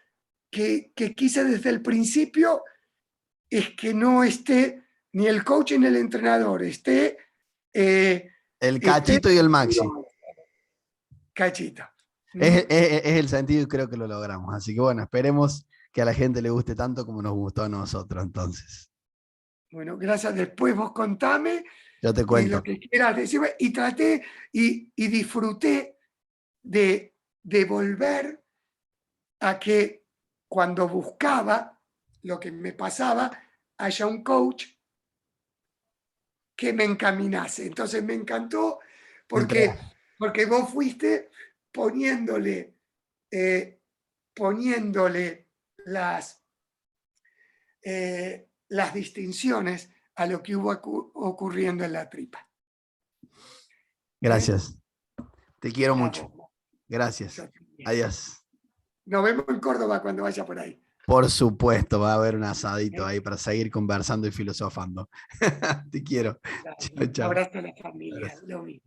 que quise desde el principio es que no esté ni el coach ni el entrenador, esté
El Cachito y el Maxi.
Cachito.
Es el sentido y creo que lo logramos. Así que bueno, esperemos que a la gente le guste tanto como nos gustó a nosotros entonces.
Bueno, gracias. Después vos contame
Yo te
y lo
cuento.
que quieras decirme. Y traté y disfruté de volver a que cuando buscaba lo que me pasaba, haya un coach que me encaminase. Entonces me encantó porque, porque vos fuiste poniéndole, poniéndole las distinciones a lo que hubo ocurriendo en la tripa.
Gracias. Te quiero
A
mucho.
vos.
Gracias. Adiós.
Nos vemos en Córdoba cuando vaya por ahí.
Por supuesto, va a haber un asadito ahí para seguir conversando y filosofando. Te quiero. Chao, chao.
Abrazo a la familia,
Abrazo.
lo mismo.